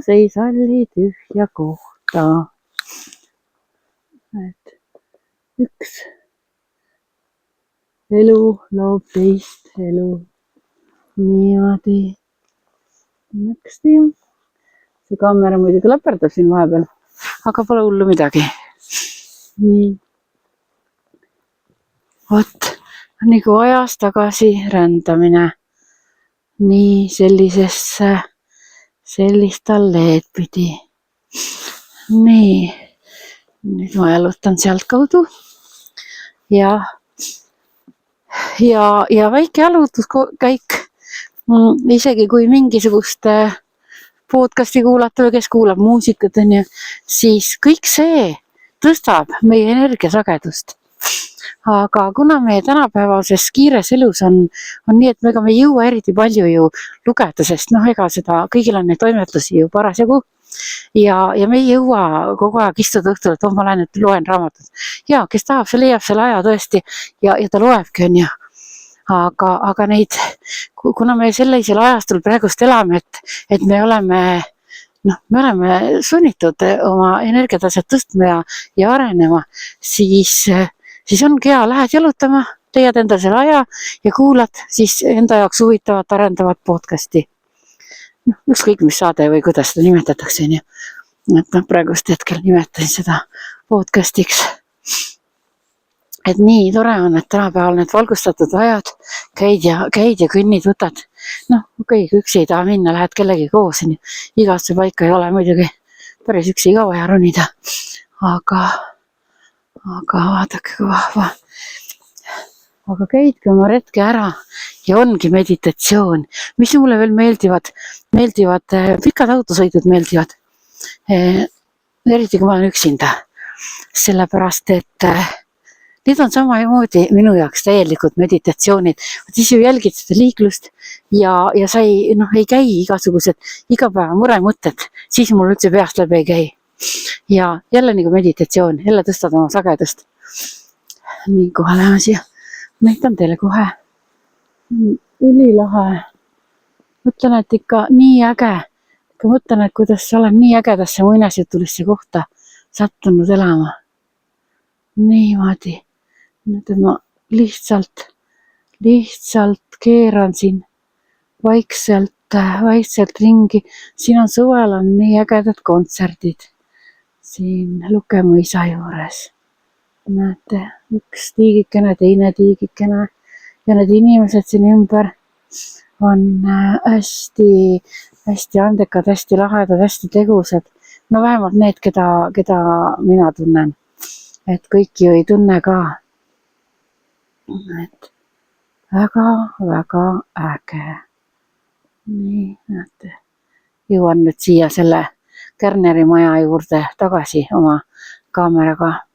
ei salli tühja kohta. Et üks elu loob teist elu. Niimoodi. Näksti. See kaamera muidugi läperdab siin vahepeal, aga pole hullu midagi. Nii. Vot, nagu ajas tagasi rändamine. Nii sellist alleed pidi. Nii. Nüüd ma jalutan sealt kaudu. Ja väike jalutuskäik, isegi kui mingisugust podcasti kuulata või kes kuulab muusikat, siis kõik see tõstab meie energiasagedust. Aga kuna meie tänapäevases kiires elus on nii, et me ei jõua eriti palju ju lugeda, sest ega seda kõigil on neid toimetusi ju parasjagu. Ja me ei jõua kogu aeg istuda õhtul, et ma lähen nüüd loen raamatut. Ja kes tahab, see leiab selle aja tõesti ja ta loebki, on ju. Aga neid, kuna me sellisel ajastul praegust elame, et me oleme sunnitud oma energiataset tõstma ja arenema, siis ongi hea, lähed jalutama, leiad enda selle aja ja kuulad siis enda jaoks huvitavat arendavat podcasti. Ükskõik mis saade või kuidas seda nimetatakse, on ju. Et praegust hetkel nimetasin seda podcastiks. Et nii tore on, et tänapäeval need valgustatud ajad, käid ja kõnnid võtad. Okei, üksi ei taha minna, lähed kellegi koos, on ju. Igasse paika ei ole muidugi päris üksi ka vaja ronida. Aga vaadake, kui vahva. Aga käidki oma retke ära ja ongi meditatsioon. Mis mulle veel meeldivad, pikad autosõidud meeldivad. Eriti kui ma olen üksinda. Sellepärast, et need on samamoodi minu jaoks täielikult meditatsioonid. Siis ju jälgid seda liiklust ja sa ei käi igasugused igapäeva muremõtted. Siis mul üldse peast läbi ei käi. Ja jälle nagu meditatsioon, jälle tõstad oma sagedust. Nii, kohe läheme siia. Näitan teile kohe. Ülilahe. Mõtlen, et ikka nii äge. Mõtlen, et kuidas olen nii ägedasse muinasjutulisse kohta sattunud elama. Niimoodi. Nüüd ma lihtsalt keeran siin vaikselt ringi. Siin on suvel on nii ägedad kontserdid. Siin Lukemõisa juures. Näete, üks tiigikene, teine tiigikene ja need inimesed siin ümber on hästi andekad, hästi lahedad, hästi tegusad. Vähemalt need, keda mina tunnen. Et kõik ju ei tunne ka. Et väga äge. Nii, näete. Jõuan nüüd siia selle Kärneri maja juurde tagasi oma kaameraga.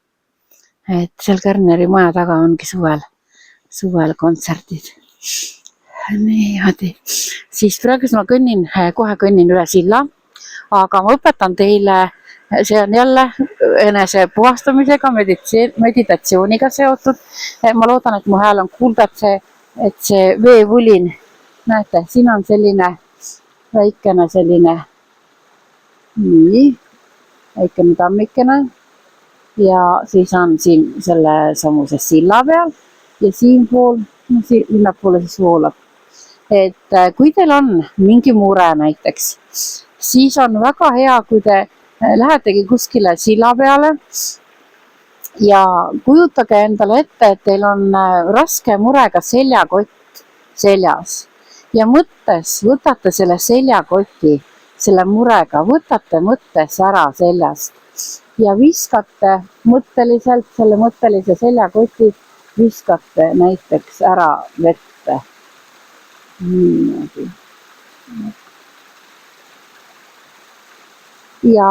Et seal Kärneri maja taga ongi suvel kontserdid. niimoodi. Siis praegu ma kohe kõnnin üle silla, aga ma õpetan teile, see on jälle enese puhastamisega, meditatsiooniga seotud. Ma loodan, et mu hääl on kuulda, et see veevulin, näete, siin on selline väikene väikene tammikene ja siis on siin selle samuse silla peal ja siinpool, sinnapoole siis voolab. Et kui teil on mingi mure näiteks, siis on väga hea, kui te lähetegi kuskile silla peale ja kujutage endale ette, et teil on raske murega seljakott seljas ja mõttes võtate selle seljakoti, selle murega, võtate mõttes ära seljast ja viskate mõtteliselt selle mõttelise seljakoti, viskate näiteks ära vette. Niimoodi. Ja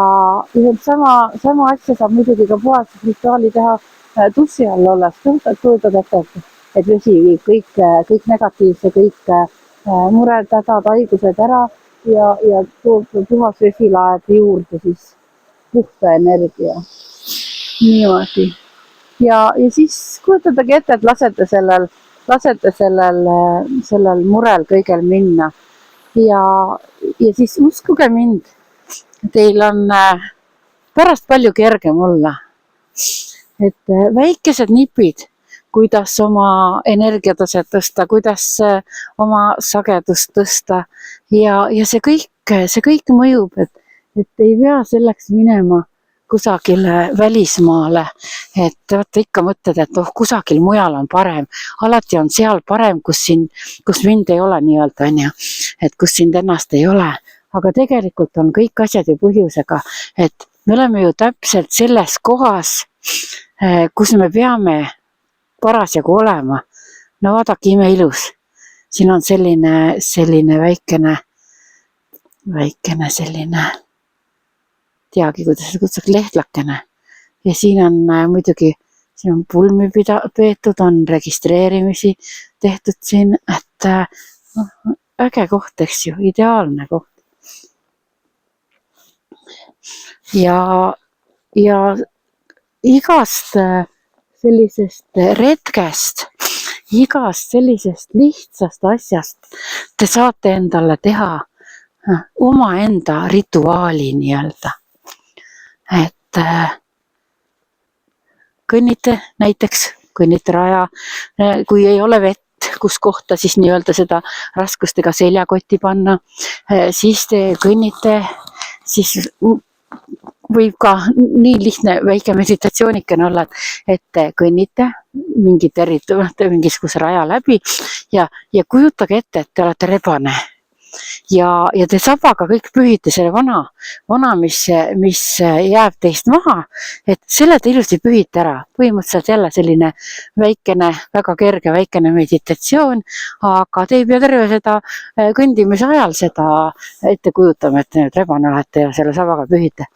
sama asja saab muidugi ka puhastusrituaali teha dussi all olles. Kujutad ette, et vesi viib kõik negatiivse, kõik mured, hädad, haigused ära ja puhas vesi laeb juurde siis puhta energia. Niimoodi. Ja siis kujutadagi ette, et lasete sellel murel kõigel minna. Ja siis uskuge mind, teil on pärast palju kergem olla. Et väikesed nipid, kuidas oma energiataset tõsta, kuidas oma sagedust tõsta ja see kõik mõjub, et ei pea selleks minema kusagile välismaale, et vaata ikka mõtled, et kusagil mujal on parem, alati on seal parem, kus mind ei ole nii-öelda, on ju, et kus sind ennast ei ole, aga tegelikult on kõik asjad ju põhjusega, et me oleme ju täpselt selles kohas, kus me peame parasjagu olema. No vaadake, imeilus, siin on selline väikene selline, teagi, kuidas see kutsub, lehtlakene. Ja siin on muidugi, siin on pulmi peetud, on registreerimisi tehtud siin, et äge koht, eks ju, ideaalne koht. Ja igast sellisest retkest, igast sellisest lihtsast asjast te saate endale teha omaenda rituaali nii-öelda. Et kõnnite raja, kui ei ole vett, kus kohta siis nii-öelda seda raskustega seljakotti panna, siis te kõnnite, siis võib ka nii lihtne väike meditatsiooniken olla, et te kõnnite mingisuguse raja läbi ja kujutage ette, et te olete rebane. Ja te sabaga kõik pühite selle vana, mis jääb teist maha, et selle te ilusti pühite ära. Põhimõtteliselt jälle selline väikene, väga kerge väikene meditatsioon, aga te ei pea terve seda kõndimise ajal seda ette kujutama, et te nüüd rebane olete ja selle sabaga pühite.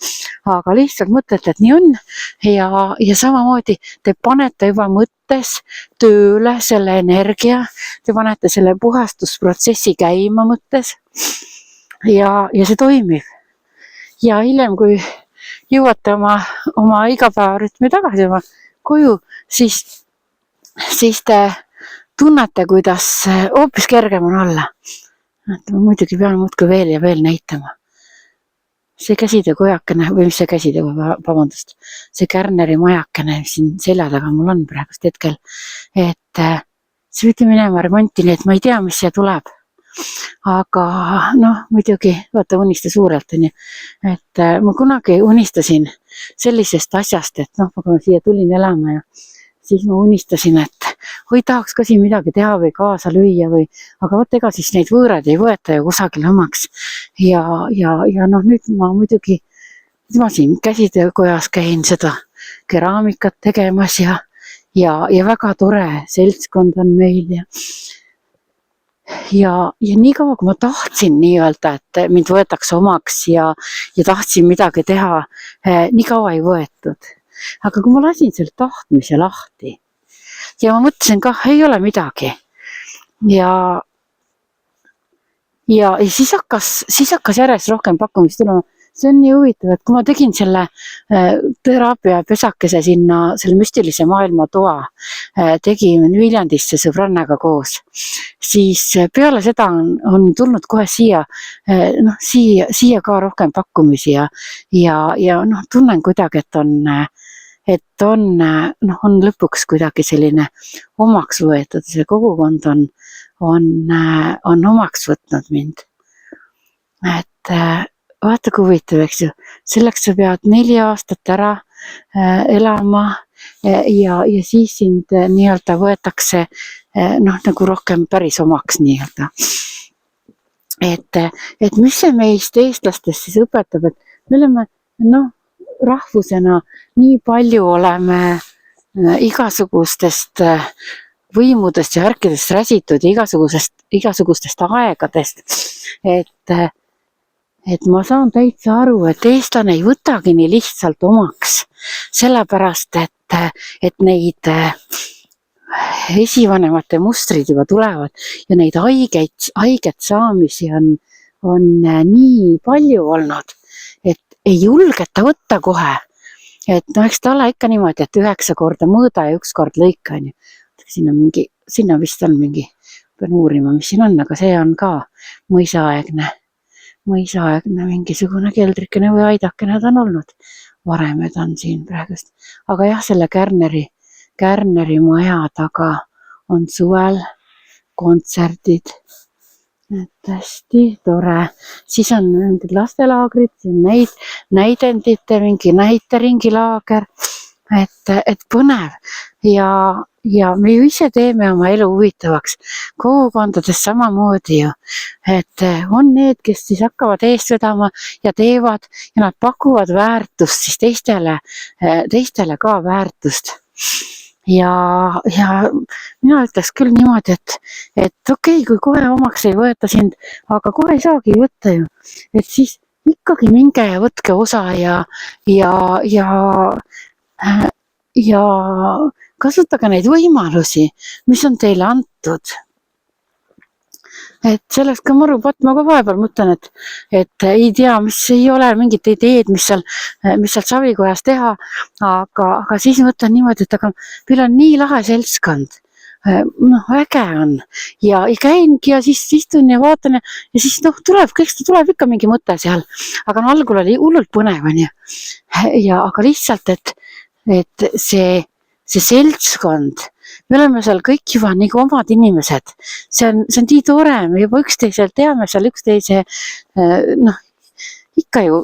Aga lihtsalt mõtlete, et nii on ja samamoodi te panete juba mõttes tööle selle energia, te panete selle puhastusprotsessi käima mõttes ja see toimib. Ja hiljem, kui jõuate oma igapäevarütmi tagasi oma koju, siis te tunnete, kuidas hoopis kergem on olla. Et ma muidugi pean muudkui veel ja veel näitama. See käsitöökojakene, või mis see käsitöö, vabandust, see Kärneri majakene, mis siin selja taga mul on praegust hetkel, et see pidi minema remonti, nii et ma ei tea, mis see tuleb. Aga muidugi, vaata unista suurelt, on ju. Et ma kunagi unistasin sellisest asjast, et kui ma siia tulin elama ja siis ma unistasin, et tahaks ka siin midagi teha või kaasa lüüa aga vaata, ega siis neid võõraid ei võeta ju kusagil omaks. Ja nüüd ma muidugi, ma siin käsitöökojas käin seda keraamikat tegemas ja väga tore seltskond on meil ja nii kaua, kui ma tahtsin nii-öelda, et mind võetakse omaks ja tahtsin midagi teha, nii kaua ei võetud. Aga kui ma lasin selle tahtmise lahti ja ma mõtlesin ka, ei ole midagi ja ja siis hakkas järjest rohkem pakkumist tulema. See on nii huvitav, et kui ma tegin selle teraapia pesakese sinna, selle müstilise maailma toa, tegime Viljandisse sõbrannaga koos, siis peale seda on tulnud kohe siia ka rohkem pakkumisi ja tunnen kuidagi, et on lõpuks kuidagi selline omaks võetud, see kogukond on omaks võtnud mind. Et vaata kui huvitav, eks ju, selleks sa pead 4 aastat ära elama ja siis sind nii-öelda võetakse nagu rohkem päris omaks nii-öelda. Et mis see meist eestlastest siis õpetab, et me oleme rahvusena nii palju oleme igasugustest võimudest ja värkidest räsitud ja igasugustest aegadest, et ma saan täitsa aru, et eestlane ei võtagi nii lihtsalt omaks, sellepärast et neid esivanemate mustrid juba tulevad ja neid haiget saamisi on nii palju olnud, et ei julgeta võtta kohe. Et eks ta ole ikka niimoodi, et 9 korda mõõda ja 1 kord lõika on ju. Sinna vist on mingi, pean uurima, mis siin on, aga see on ka mõisaaegne mingisugune keldrikene või aidakene ta on olnud. Varem ta on siin praegust. Aga jah, selle Kärneri maja taga on suvel kontserdid. Et hästi tore. Siis on mingid lastelaagrid, näidendite, mingi näiteringi-laager. Et põnev ja me ju ise teeme oma elu huvitavaks. Kogukondades samamoodi ju. Et on need, kes siis hakkavad eest vedama ja teevad ja nad pakuvad väärtust siis teistele ka väärtust. Ja mina ütleks küll niimoodi, et okei, kui kohe omaks ei võeta sind, aga kohe ei saagi võtta ju. Et siis ikkagi minge ja võtke osa ja kasutage neid võimalusi, mis on teile antud. Et sellest ka maru pat, ma ka vahepeal mõtlen, et ei tea, mis ei ole mingit ideed, mis seal Savikojas teha, aga siis mõtlen niimoodi, et aga meil on nii lahe seltskond. Äge on ja käingi ja siis istun ja vaatan ja siis tuleb ikka mingi mõte seal, aga algul oli hullult põnev on ju. Ja aga lihtsalt, et see seltskond, me oleme seal kõik juba nagu omad inimesed, see on nii tore, me juba üksteisel teame seal üksteise ikka ju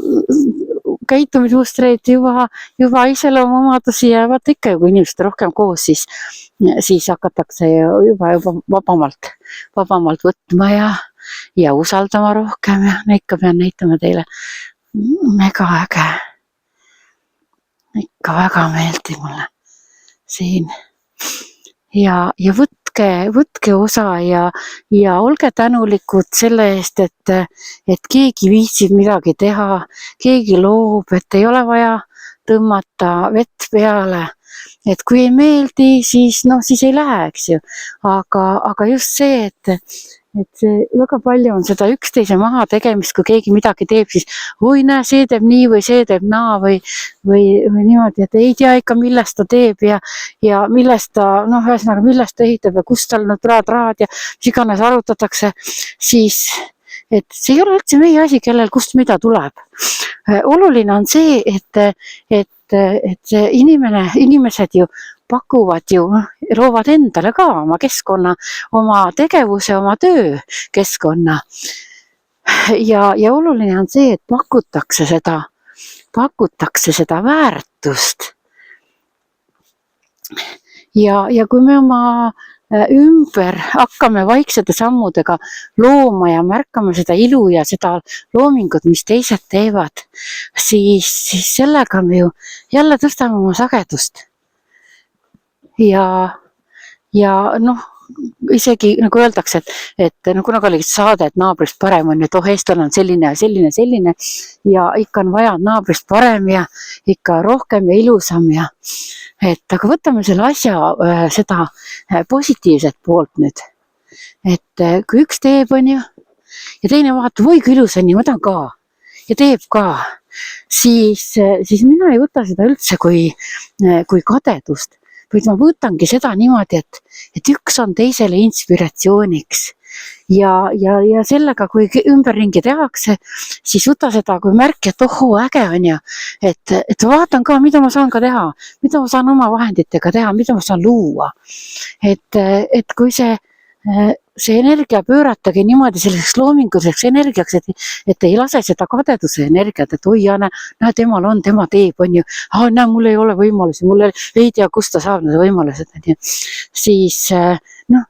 käitumismustreid, juba iseloomuomadusi ja vaata ikka ju, kui inimesed rohkem koos, siis hakatakse juba vabamalt võtma ja usaldama rohkem ja ikka pean näitama teile mega äge. Ikka väga meeldib mulle siin ja võtke osa ja olge tänulikud selle eest, et keegi viitsib midagi teha, keegi loob, et ei ole vaja tõmmata vett peale, et kui ei meeldi, siis ei lähe, eks ju, aga just see, et see väga palju on seda üksteise maha tegemist, kui keegi midagi teeb, siis oi näe, see teeb nii või see teeb naa või niimoodi, et ei tea ikka, millest ta teeb ja millest ta, millest ta ehitab ja kust tal raad ja mis iganes arutatakse, siis et see ei ole üldse meie asi, kellel kust mida tuleb. Oluline on see, et see inimesed ju pakuvad ju, loovad endale ka oma keskkonna, oma tegevuse, oma töö keskkonna. Ja oluline on see, et pakutakse seda väärtust. Ja kui me oma ümber hakkame vaiksete sammudega looma ja märkame seda ilu ja seda loomingut, mis teised teevad, siis sellega me ju jälle tõstame oma sagedust. Ja isegi nagu öeldakse, et kunagi oli saade, et naabrist parem on, et eestlane on selline ja selline ja ikka on vaja naabrist parem ja ikka rohkem ja ilusam aga võtame selle asja seda positiivset poolt nüüd. Et kui üks teeb, on ju, ja teine vaatab, oi kui ilus on ja ma tahan ka ja teeb ka, siis mina ei võta seda üldse kui kadedust, vaid ma võtangi seda niimoodi, et üks on teisele inspiratsiooniks ja sellega, kui ümberringi tehakse, siis võta seda kui märki, et ohoo, äge on ju, et vaatan ka, mida ma saan ka teha, mida ma saan oma vahenditega teha, mida ma saan luua. Et kui see energia pööratagi niimoodi selliseks loominguliseks energiaks, et ei lase seda kadeduse energiat, et oi, näe, temal on, tema teeb, on ju, näe, mul ei ole võimalusi, mul ei tea, kust ta saab need võimalused, on ju. Siis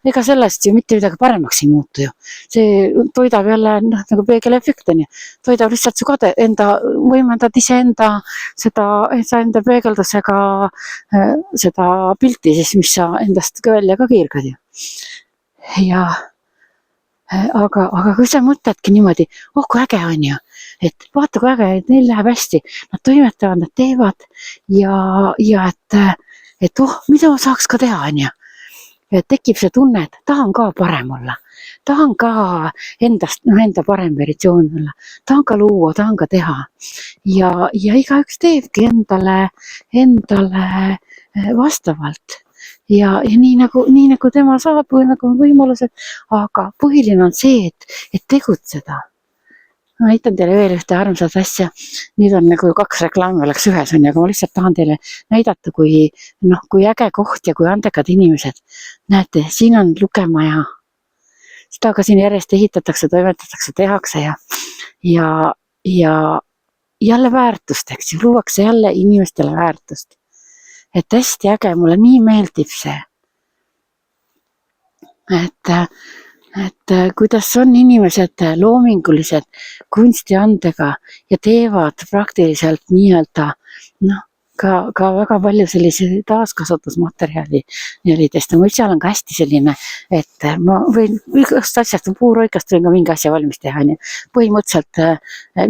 ega sellest ju mitte midagi paremaks ei muutu ju. See toidab jälle nagu peegelefekt on ju. Toidab lihtsalt su võimendad iseenda enda peegeldusega seda pilti siis, mis sa endast välja ka kiirgad ju. Ja aga kui sa mõtledki niimoodi, kui äge on ju, et vaata kui äge, et neil läheb hästi, nad toimetavad, nad teevad ja et mida ma saaks ka teha on ju. Ja tekib see tunne, et tahan ka parem olla, tahan ka enda parem versioon olla, tahan ka luua, tahan ka teha ja igaüks teebki endale vastavalt ja nii nagu tema saab või nagu on võimalused, aga põhiline on see, et tegutseda. Ma näitan teile veel ühte armsat asja. Nüüd on nagu 2 reklaami oleks ühes on, aga ma lihtsalt tahan teile näidata, kui äge koht ja kui andekad inimesed. Näete, siin on lukemaja. Seda ka siin järjest ehitatakse, toimetatakse, tehakse ja jälle väärtust, eks ju, luuakse jälle inimestele väärtust. Et hästi äge, mulle nii meeldib see. Et kuidas on inimesed loomingulised kunstiandega ja teevad praktiliselt nii-öelda ka väga palju sellise taaskasutusmaterjalidest ja ma üldse olen ka hästi selline, et ma võin igast asjast puuroikast võin ka mingi asja valmis teha, põhimõtteliselt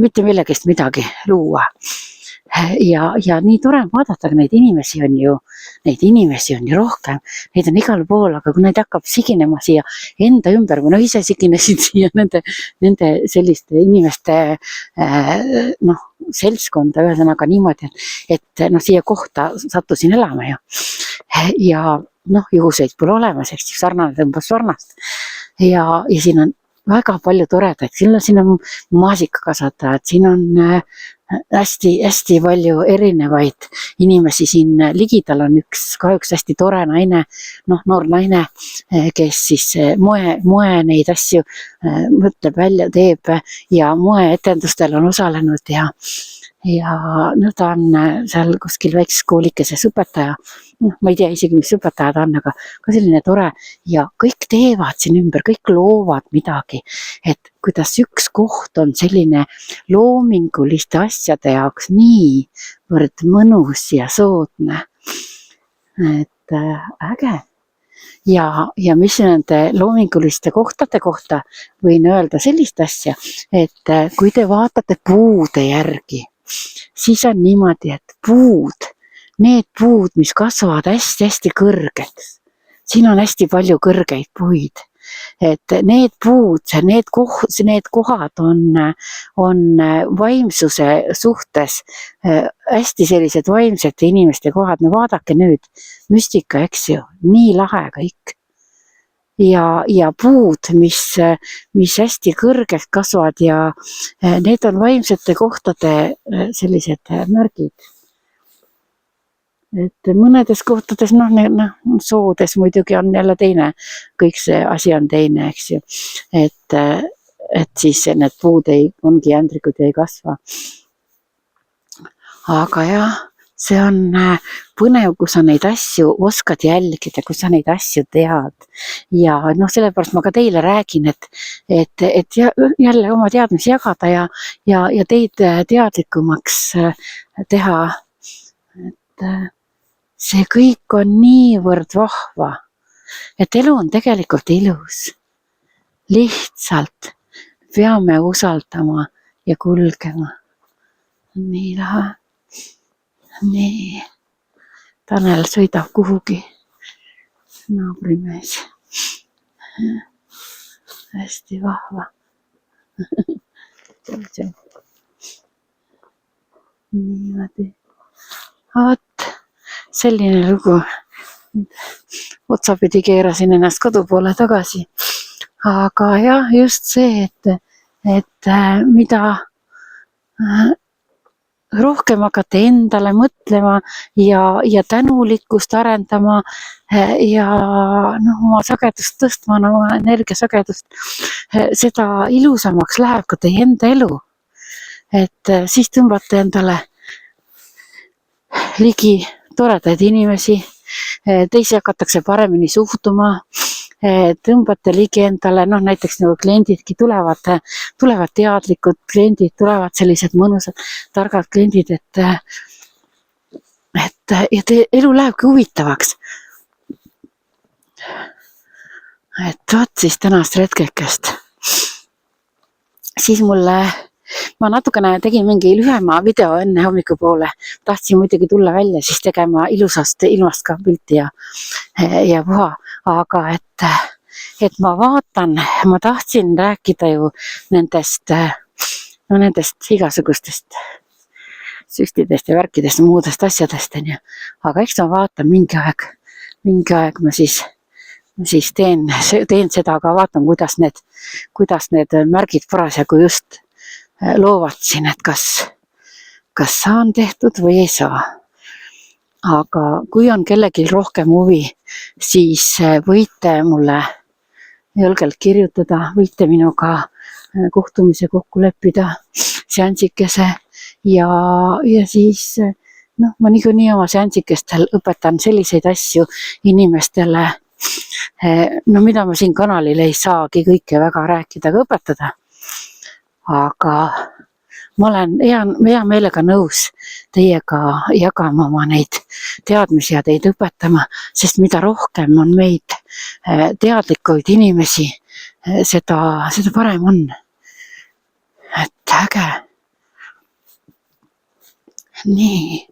mitte millegist midagi luua. Ja nii tore vaadata, neid inimesi on ju rohkem, neid on igal pool, aga kui neid hakkab siginema siia enda ümber või ise siginesid siia nende selliste inimeste seltskonda, ühesõnaga niimoodi, et siia kohta sattusin elama ja juhuseid pole olemas, eks sarnane tõmbas sarnast ja siin on väga palju toredaid, siin on maasikakasvatajad, siin on hästi palju erinevaid inimesi, siin ligidal on üks hästi tore naine, noor naine, kes siis moe neid asju mõtleb välja, teeb ja moeetendustel on osalenud ja ta on seal kuskil väikses koolikeses õpetaja, ma ei tea isegi, mis õpetaja ta on, aga ka selline tore ja kõik teevad siin ümber, kõik loovad midagi, et kuidas üks koht on selline loominguliste asjade jaoks niivõrd mõnus ja soodne, et äge. Ja mis nende loominguliste kohtade kohta võin öelda sellist asja, et kui te vaatate puude järgi, siis on niimoodi, et need puud, mis kasvavad hästi kõrged, siin on hästi palju kõrgeid puid, et need puud, need kohad on vaimsuse suhtes hästi sellised vaimsete inimeste kohad, no vaadake nüüd, müstika, eks ju, nii lahe kõik. Ja puud, mis hästi kõrgeks kasvavad ja need on vaimsete kohtade sellised märgid. Et mõnedes kohtades, soodes muidugi on jälle teine, kõik see asi on teine, eks ju. Et siis need puud ongi jändrikud ja ei kasva. Aga jah, see on põnev, kui sa neid asju oskad jälgida, kui sa neid asju tead. Ja sellepärast ma ka teile räägin, et jälle oma teadmisi jagada ja teid teadlikumaks teha. Et see kõik on niivõrd vahva, et elu on tegelikult ilus. Lihtsalt peame usaldama ja kulgema. Nii lahe. Nii. Tanel sõidab kuhugi. Naabrimees. Hästi vahva. Niimoodi. Vaat, selline lugu. Otsapidi keerasin ennast kodu poole tagasi. Aga jah, just see, et mida rohkem hakata endale mõtlema ja tänulikkust arendama ja oma sagedust tõstma, oma energiasagedust, seda ilusamaks läheb ka teie enda elu. Et siis tõmbate endale ligi toredaid inimesi, teisi hakatakse paremini suhtuma, tõmbate ligi endale, näiteks nagu kliendidki tulevad teadlikud kliendid, tulevad sellised mõnusad, targad kliendid, et elu lähebki huvitavaks. Et vaat siis tänast retkekest. Siis ma natukene tegin mingi lühema video enne hommikupoole. Tahtsin muidugi tulla välja siis tegema ilusast ilmast ka pilti ja puha. Aga et ma tahtsin rääkida ju nendest igasugustest süstidest ja värkidest ja muudest asjadest. Aga eks ma vaatan mingi aeg ma siis teen seda, aga vaatan, kuidas need märgid parasjagu just loovad siin, et kas saan tehtud või ei saa. Aga kui on kellelgi rohkem huvi, siis võite mulle julgelt kirjutada, võite minuga kohtumise kokku leppida, seansikese ja siis ma niikuinii oma seansikestel õpetan selliseid asju inimestele, mida ma siin kanalil ei saagi kõike väga rääkida ega õpetada. Aga ma olen hea meelega nõus teiega jagama oma neid teadmisi ja teid õpetama, sest mida rohkem on meid teadlikuid inimesi, seda parem on. Et äge. Nii.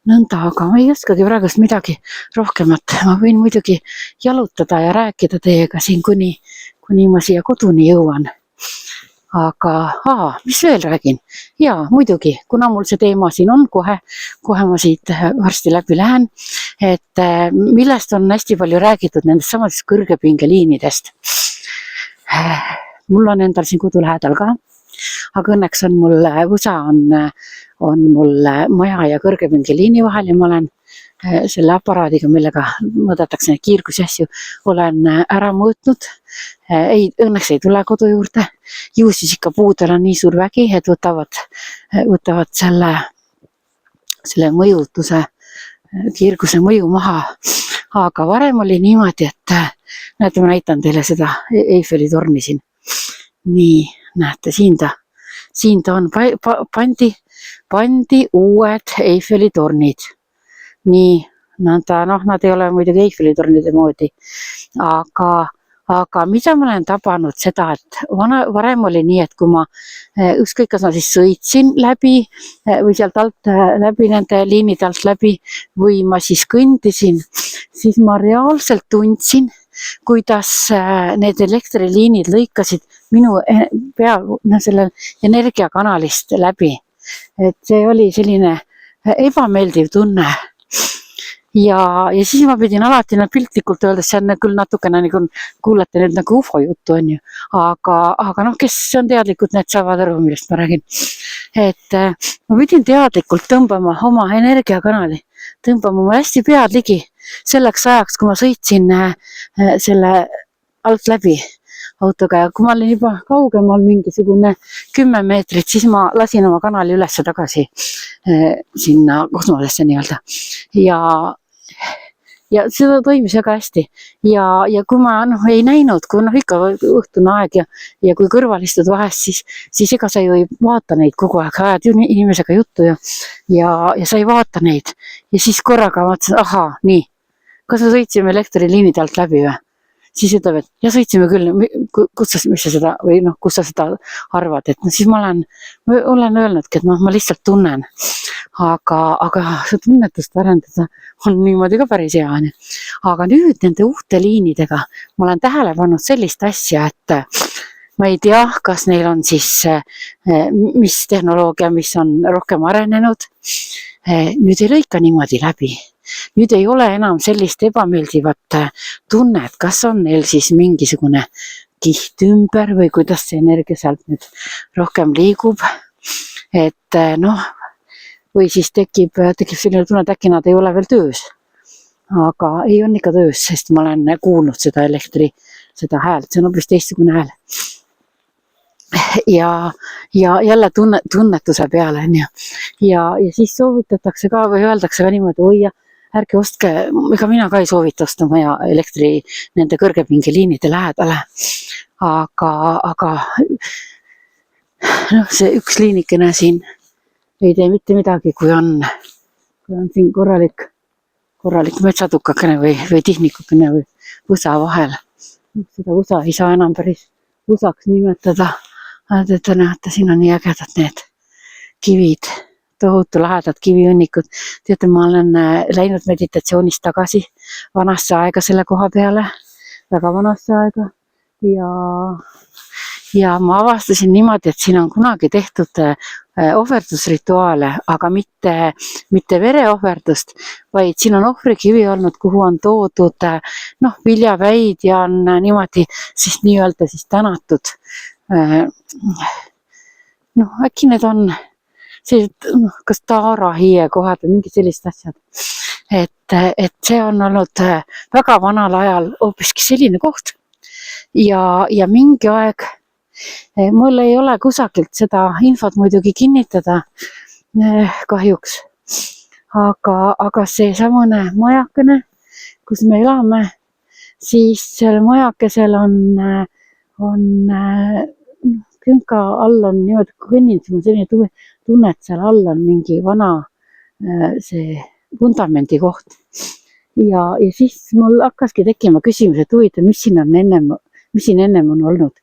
Nõnda, aga ma ei oskagi praegust midagi rohkemat. Ma võin muidugi jalutada ja rääkida teiega siin, kuni ma siia koduni jõuan. Aga mis veel räägin? Jaa, muidugi, kuna mul see teema siin on, kohe ma siit varsti läbi lähen, et millest on hästi palju räägitud nendest samadest kõrgepingeliinidest. Mul on endal siin kodu lähedal ka, aga õnneks on mul USA on mul maja ja kõrgepingeliini vahel ja ma olen selle aparaadiga, millega mõõdetakse neid kiirgusi asju, olen ära mõõtnud. Õnneks ei tule kodu juurde. Ju siis ikka puudel on nii suur vägi, et võtavad selle mõjutuse, kiirguse mõju maha. Aga varem oli niimoodi, et näete, ma näitan teile seda Eiffeli torni siin. Nii, näete, siin ta on, pandi uued Eiffeli tornid. Nii, nad ei ole muidugi Eiffeli tornide moodi, aga mida ma olen tabanud seda, et varem oli nii, et kui ma ükskõik, kas ma siis sõitsin läbi või sealt alt läbi nende liinide alt läbi või ma siis kõndisin, siis ma reaalselt tundsin, kuidas need elektriliinid lõikasid minu pea sellel energiakanalist läbi. Et see oli selline ebameeldiv tunne. Ja siis ma pidin alati piltlikult öeldes, see on küll natukene nagu kuulete nüüd nagu UFO juttu on ju, aga kes on teadlikud, need saavad aru, millest ma räägin. Et ma pidin teadlikult tõmbama oma energiakanali, tõmbama oma hästi pead ligi selleks ajaks, kui ma sõitsin selle alt läbi autoga ja kui ma olin juba kaugemal mingisugune 10 meetrit, siis ma lasin oma kanali üles tagasi sinna kosmosesse nii-öelda. Ja seda toimis väga hästi. Ja kui ma ei näinud, kui ikka õhtune aeg ja kui kõrval istud vahest, siis ega sa ju ei vaata neid kogu aeg, ajad inimesega juttu ja sa ei vaata neid. Ja siis korraga mõtlesin, nii, kas me sõitsime elektriliinide alt läbi või? Siis ütleb, et ja sõitsime küll, kus sa seda arvad, et siis ma olen öelnudki, et ma lihtsalt tunnen, aga see tunnetust arendada on niimoodi ka päris hea. Aga nüüd nende uute liinidega ma olen tähele pannud sellist asja, et ma ei tea, kas neil on siis, mis tehnoloogia, mis on rohkem arenenud. Nüüd ei lõika niimoodi läbi. Nüüd ei ole enam sellist ebameeldivat tunnet, kas on neil siis mingisugune kiht ümber või kuidas see energia sealt nüüd rohkem liigub. Et noh, või siis tekib selline tunne, et äkki nad ei ole veel töös. Aga ei on ikka töös, sest ma olen kuulnud seda seda häält, see on hoopis teistsugune hääl. Ja jälle tunnetuse peale. Ja siis soovitatakse ka või öeldakse ka niimoodi, oi ja ärge ostke, ega mina ka ei soovita osta maja elektri nende kõrgepingeliinide lähedale. Aga noh, see üks liinikene siin ei tee mitte midagi, kui on siin korralik metsatukakene või tihnikukene või võsa vahel. Seda võsa ei saa enam päris võsaks nimetada. Te näete, siin on nii ägedad need kivid, tohutu lahedad kiviõnnikud. Teate, ma olen läinud meditatsioonist tagasi vanasse aega selle koha peale, väga vanasse aega. Ja ma avastasin niimoodi, et siin on kunagi tehtud ohverdusrituaale, aga mitte vereohverdust, vaid siin on ohvrikivi olnud, kuhu on toodud viljapäid ja on niimoodi siis nii-öelda siis tänatud. Äkki need on sellised, kas taara hiiekohad või mingid sellised asjad. Et see on olnud väga vanal ajal hoopiski selline koht. Ja mingi aeg, mul ei ole kusagilt seda infot muidugi kinnitada kahjuks, aga see samune majakene, kus me elame, siis selle majakesel on künka all on niimoodi kõnnin, mul selline tunne, et seal all on mingi vana see vundamendi koht. Ja siis mul hakkaski tekkima küsimus, et huvitav, mis siin ennem on olnud.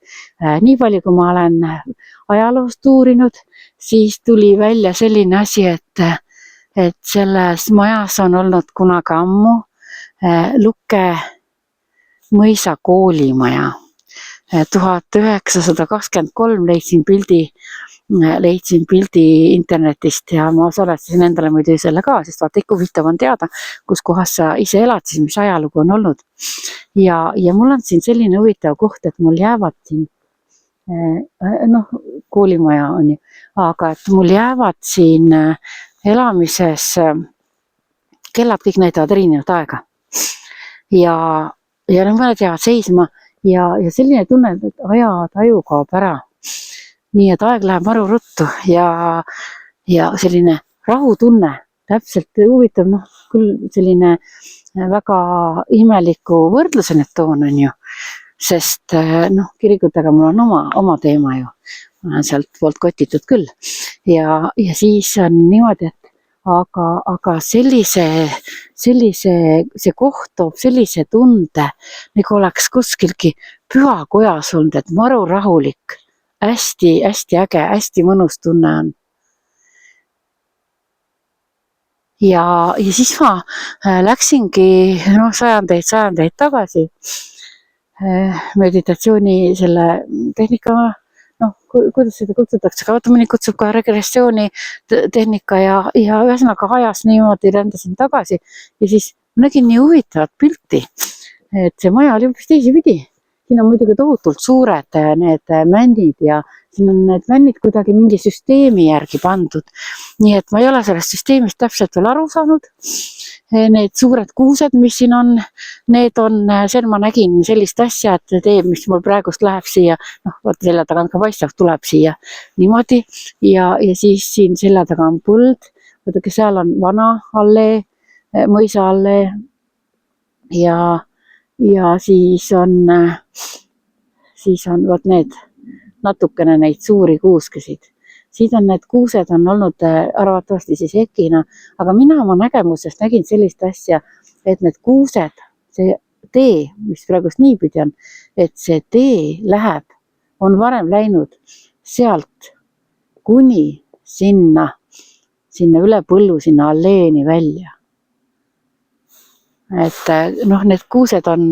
Nii palju, kui ma olen ajaloost uurinud, siis tuli välja selline asi, et selles majas on olnud kunagi ammu Lukke mõisa koolimaja. 1923 leidsin pildi internetist ja ma salvestasin endale muidu selle ka, sest vaata ikka huvitav on teada, kus kohas sa ise elad, siis mis ajalugu on olnud. Ja mul on siin selline huvitav koht, et mul jäävad siin, koolimaja on ju, aga et mul jäävad siin elamises kellad kõik näitavad erinevat aega. Ja mõned jäävad seisma ja selline tunne, et ajataju kaob ära. Nii et aeg läheb maru ruttu ja selline rahutunne, täpselt huvitav, küll selline väga imeliku võrdluse need toon on ju, sest kirikutega mul on oma teema ju, ma olen sealt poolt kotitud küll ja siis on niimoodi, et aga see koht toob sellise tunde, nagu oleks kuskilgi pühakojas olnud, et maru rahulik, hästi äge, hästi mõnus tunne on. Ja siis ma läksingi sajandeid tagasi meditatsiooni selle tehnika, kuidas seda kutsutakse, aga mõni kutsub ka regressiooni tehnika ja ühesõnaga ajas niimoodi rändasin tagasi ja siis nägin nii huvitavat pilti, et see maja oli hoopis teisipidi. Siin on muidugi tohutult suured need männid ja siin on need männid kuidagi mingi süsteemi järgi pandud. Nii et ma ei ole sellest süsteemist täpselt veel aru saanud. Need suured kuused, mis siin on, need on, sen ma nägin sellist asja, et tee, mis mul praegust läheb siia, vaata selja taga on ka paistab, tuleb siia niimoodi ja siis siin selja taga on põld, vaadake seal on vana allee, mõisa allee ja siis on vot need natukene neid suuri kuuskesid. Siit on need kuused on olnud arvatavasti siis ekina, aga mina oma nägemusest nägin sellist asja, et need kuused, see tee, mis praegust niipidi on, et see tee on varem läinud sealt kuni sinna üle põllu, sinna alleeni välja. et noh, need kuused on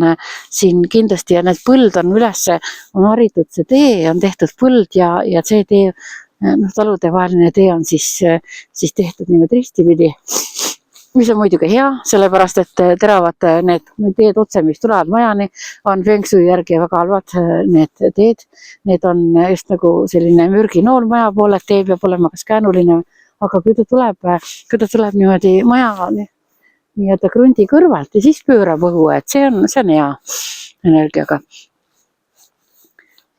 siin kindlasti ja need põld on ülesse, on haritud see tee, on tehtud põld ja see tee, noh, talude vaheline tee on siis tehtud niimoodi ristipidi, mis on muidugi hea, sellepärast et teravad need teed otse, mis tulevad majani, on Feng Shui järgi väga halvad need teed. Need on just nagu selline mürginool maja poole, et tee peab olema kas käänuline, aga kui ta tuleb niimoodi maja nii-öelda krundi kõrvalt ja siis pöörab õhu, et see on hea energiaga.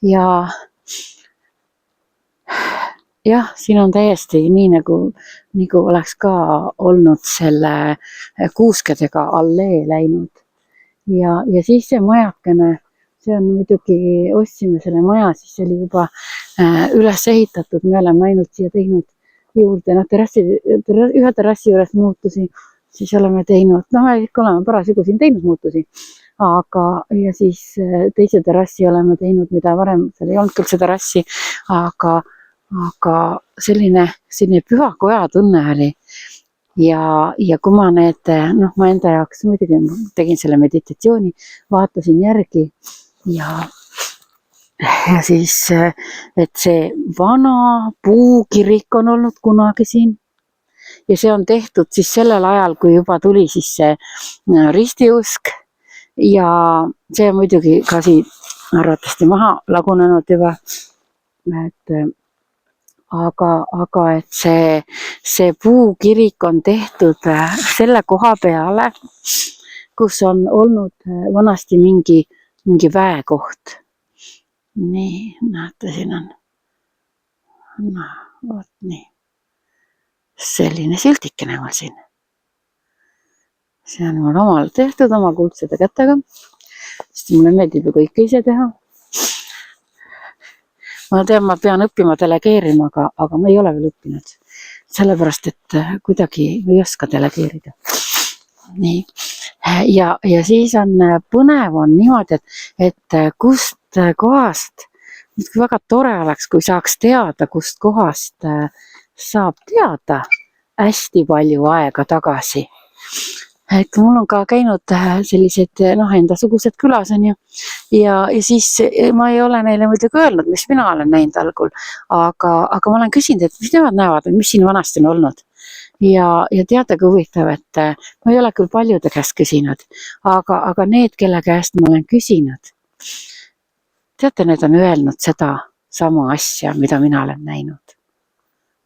Ja jah, siin on täiesti nii nagu oleks ka olnud selle kuuskedega allee läinud. Ja siis see majakene, see on muidugi, ostsime selle maja, siis see oli juba üles ehitatud, me oleme ainult siia teinud juurde, ühe terrassi juures muutusi, siis oleme teinud, me ikka oleme parasjagu siin teinud muutusi, aga ja siis teise terrassi oleme teinud, mida varem seal ei olnud küll see terrassi, aga selline pühakoja tunne oli ja kui ma ma enda jaoks muidugi tegin selle meditatsiooni, vaatasin järgi ja siis, et see vana puukirik on olnud kunagi siin ja see on tehtud siis sellel ajal, kui juba tuli siis see ristiusk ja see on muidugi ka siit arvatavasti maha lagunenud juba, et aga et see puukirik on tehtud selle koha peale, kus on olnud vanasti mingi väekoht. Nii, näete, siin on vot nii. Selline siltikene mul siin. See on mul omal tehtud oma kuldsede kätega, sest mulle meeldib ju kõike ise teha. Ma tean, ma pean õppima delegeerima, aga ma ei ole veel õppinud. Sellepärast, et kuidagi ei oska delegeerida. Nii. Ja siis on põnev on niimoodi, et kust kohast, väga tore oleks, kui saaks teada, kust kohast saab teada hästi palju aega tagasi. Et mul on ka käinud sellised endasugused külas on ju ja siis ma ei ole neile muidugi öelnud, mis mina olen näinud algul, aga ma olen küsinud, et mis nemad näevad, mis siin vanasti on olnud. Ja teate, kui huvitav, et ma ei ole küll paljude käest küsinud, aga need, kelle käest ma olen küsinud, teate, need on öelnud seda sama asja, mida mina olen näinud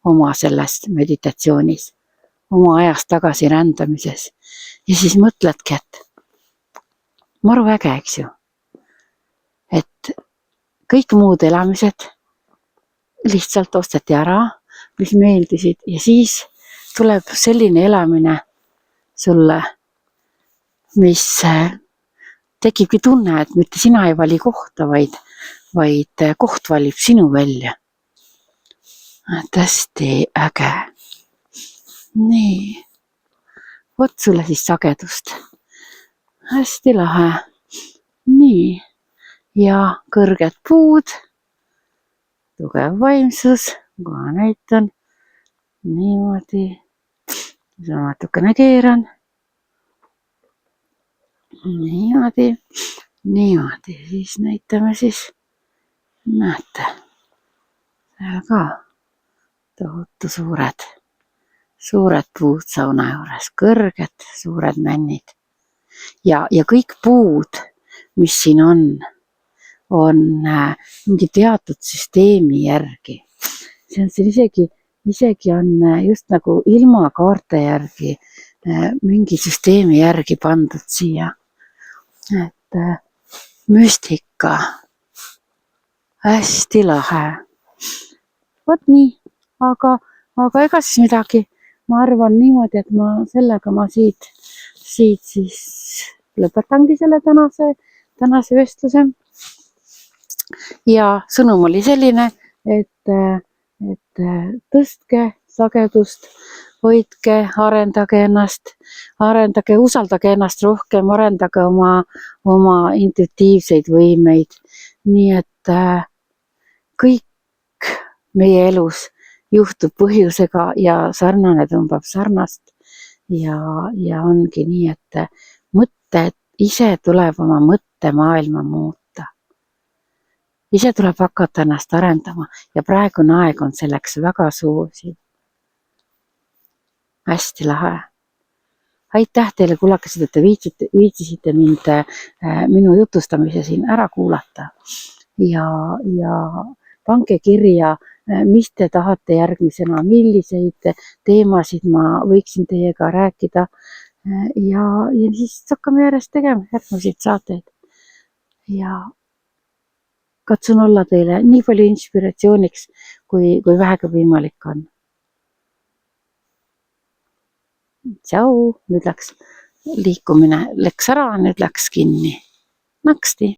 oma sellest meditatsioonis, oma ajast tagasi rändamises. Ja siis mõtledki, et maru äge, eks ju. Et kõik muud elamised lihtsalt osteti ära, mis meeldisid ja siis tuleb selline elamine sulle, mis tekibki tunne, et mitte sina ei vali kohta, vaid koht valib sinu välja. Et hästi äge. Nii. Võt sulle siis sagedust. Hästi lahe. Nii. Ja kõrged puud. Tugev vaimsus. Kohe näitan. Niimoodi. Ma natukene keeran. Niimoodi. Siis näitame siis. Näete. Seal ka. Tohutu suured puud sauna juures, kõrged, suured männid. Ja kõik puud, mis siin on mingi teatud süsteemi järgi. See on siin isegi on just nagu ilmakaarte järgi, mingi süsteemi järgi pandud siia. Et müstika. Hästi lahe. Vot nii, aga ega siis midagi. Ma arvan niimoodi, et sellega ma siit siis lõpetangi selle tänase vestluse. Ja sõnum oli selline, et tõstke sagedust, hoidke, arendage ennast, usaldage ennast rohkem, arendage oma intuitiivseid võimeid. Nii et kõik meie elus juhtub põhjusega ja sarnane tõmbab sarnast ja ongi nii, et et ise tuleb oma mõttemaailma muuta. Ise tuleb hakata ennast arendama ja praegune aeg on selleks väga soosiv. Hästi lahe. Aitäh teile, kullakesed, et te viitsisite mind minu jutustamise siin ära kuulata. Ja pange kirja, mis te tahate järgmisena, milliseid teemasid ma võiksin teiega rääkida. Ja siis hakkame järjest tegema järgmiseid saateid. Ja katsun olla teile nii palju inspiratsiooniks, kui vähegi võimalik on. Tšau, nüüd läks liikumine läks ära, nüüd läks kinni. Naksti.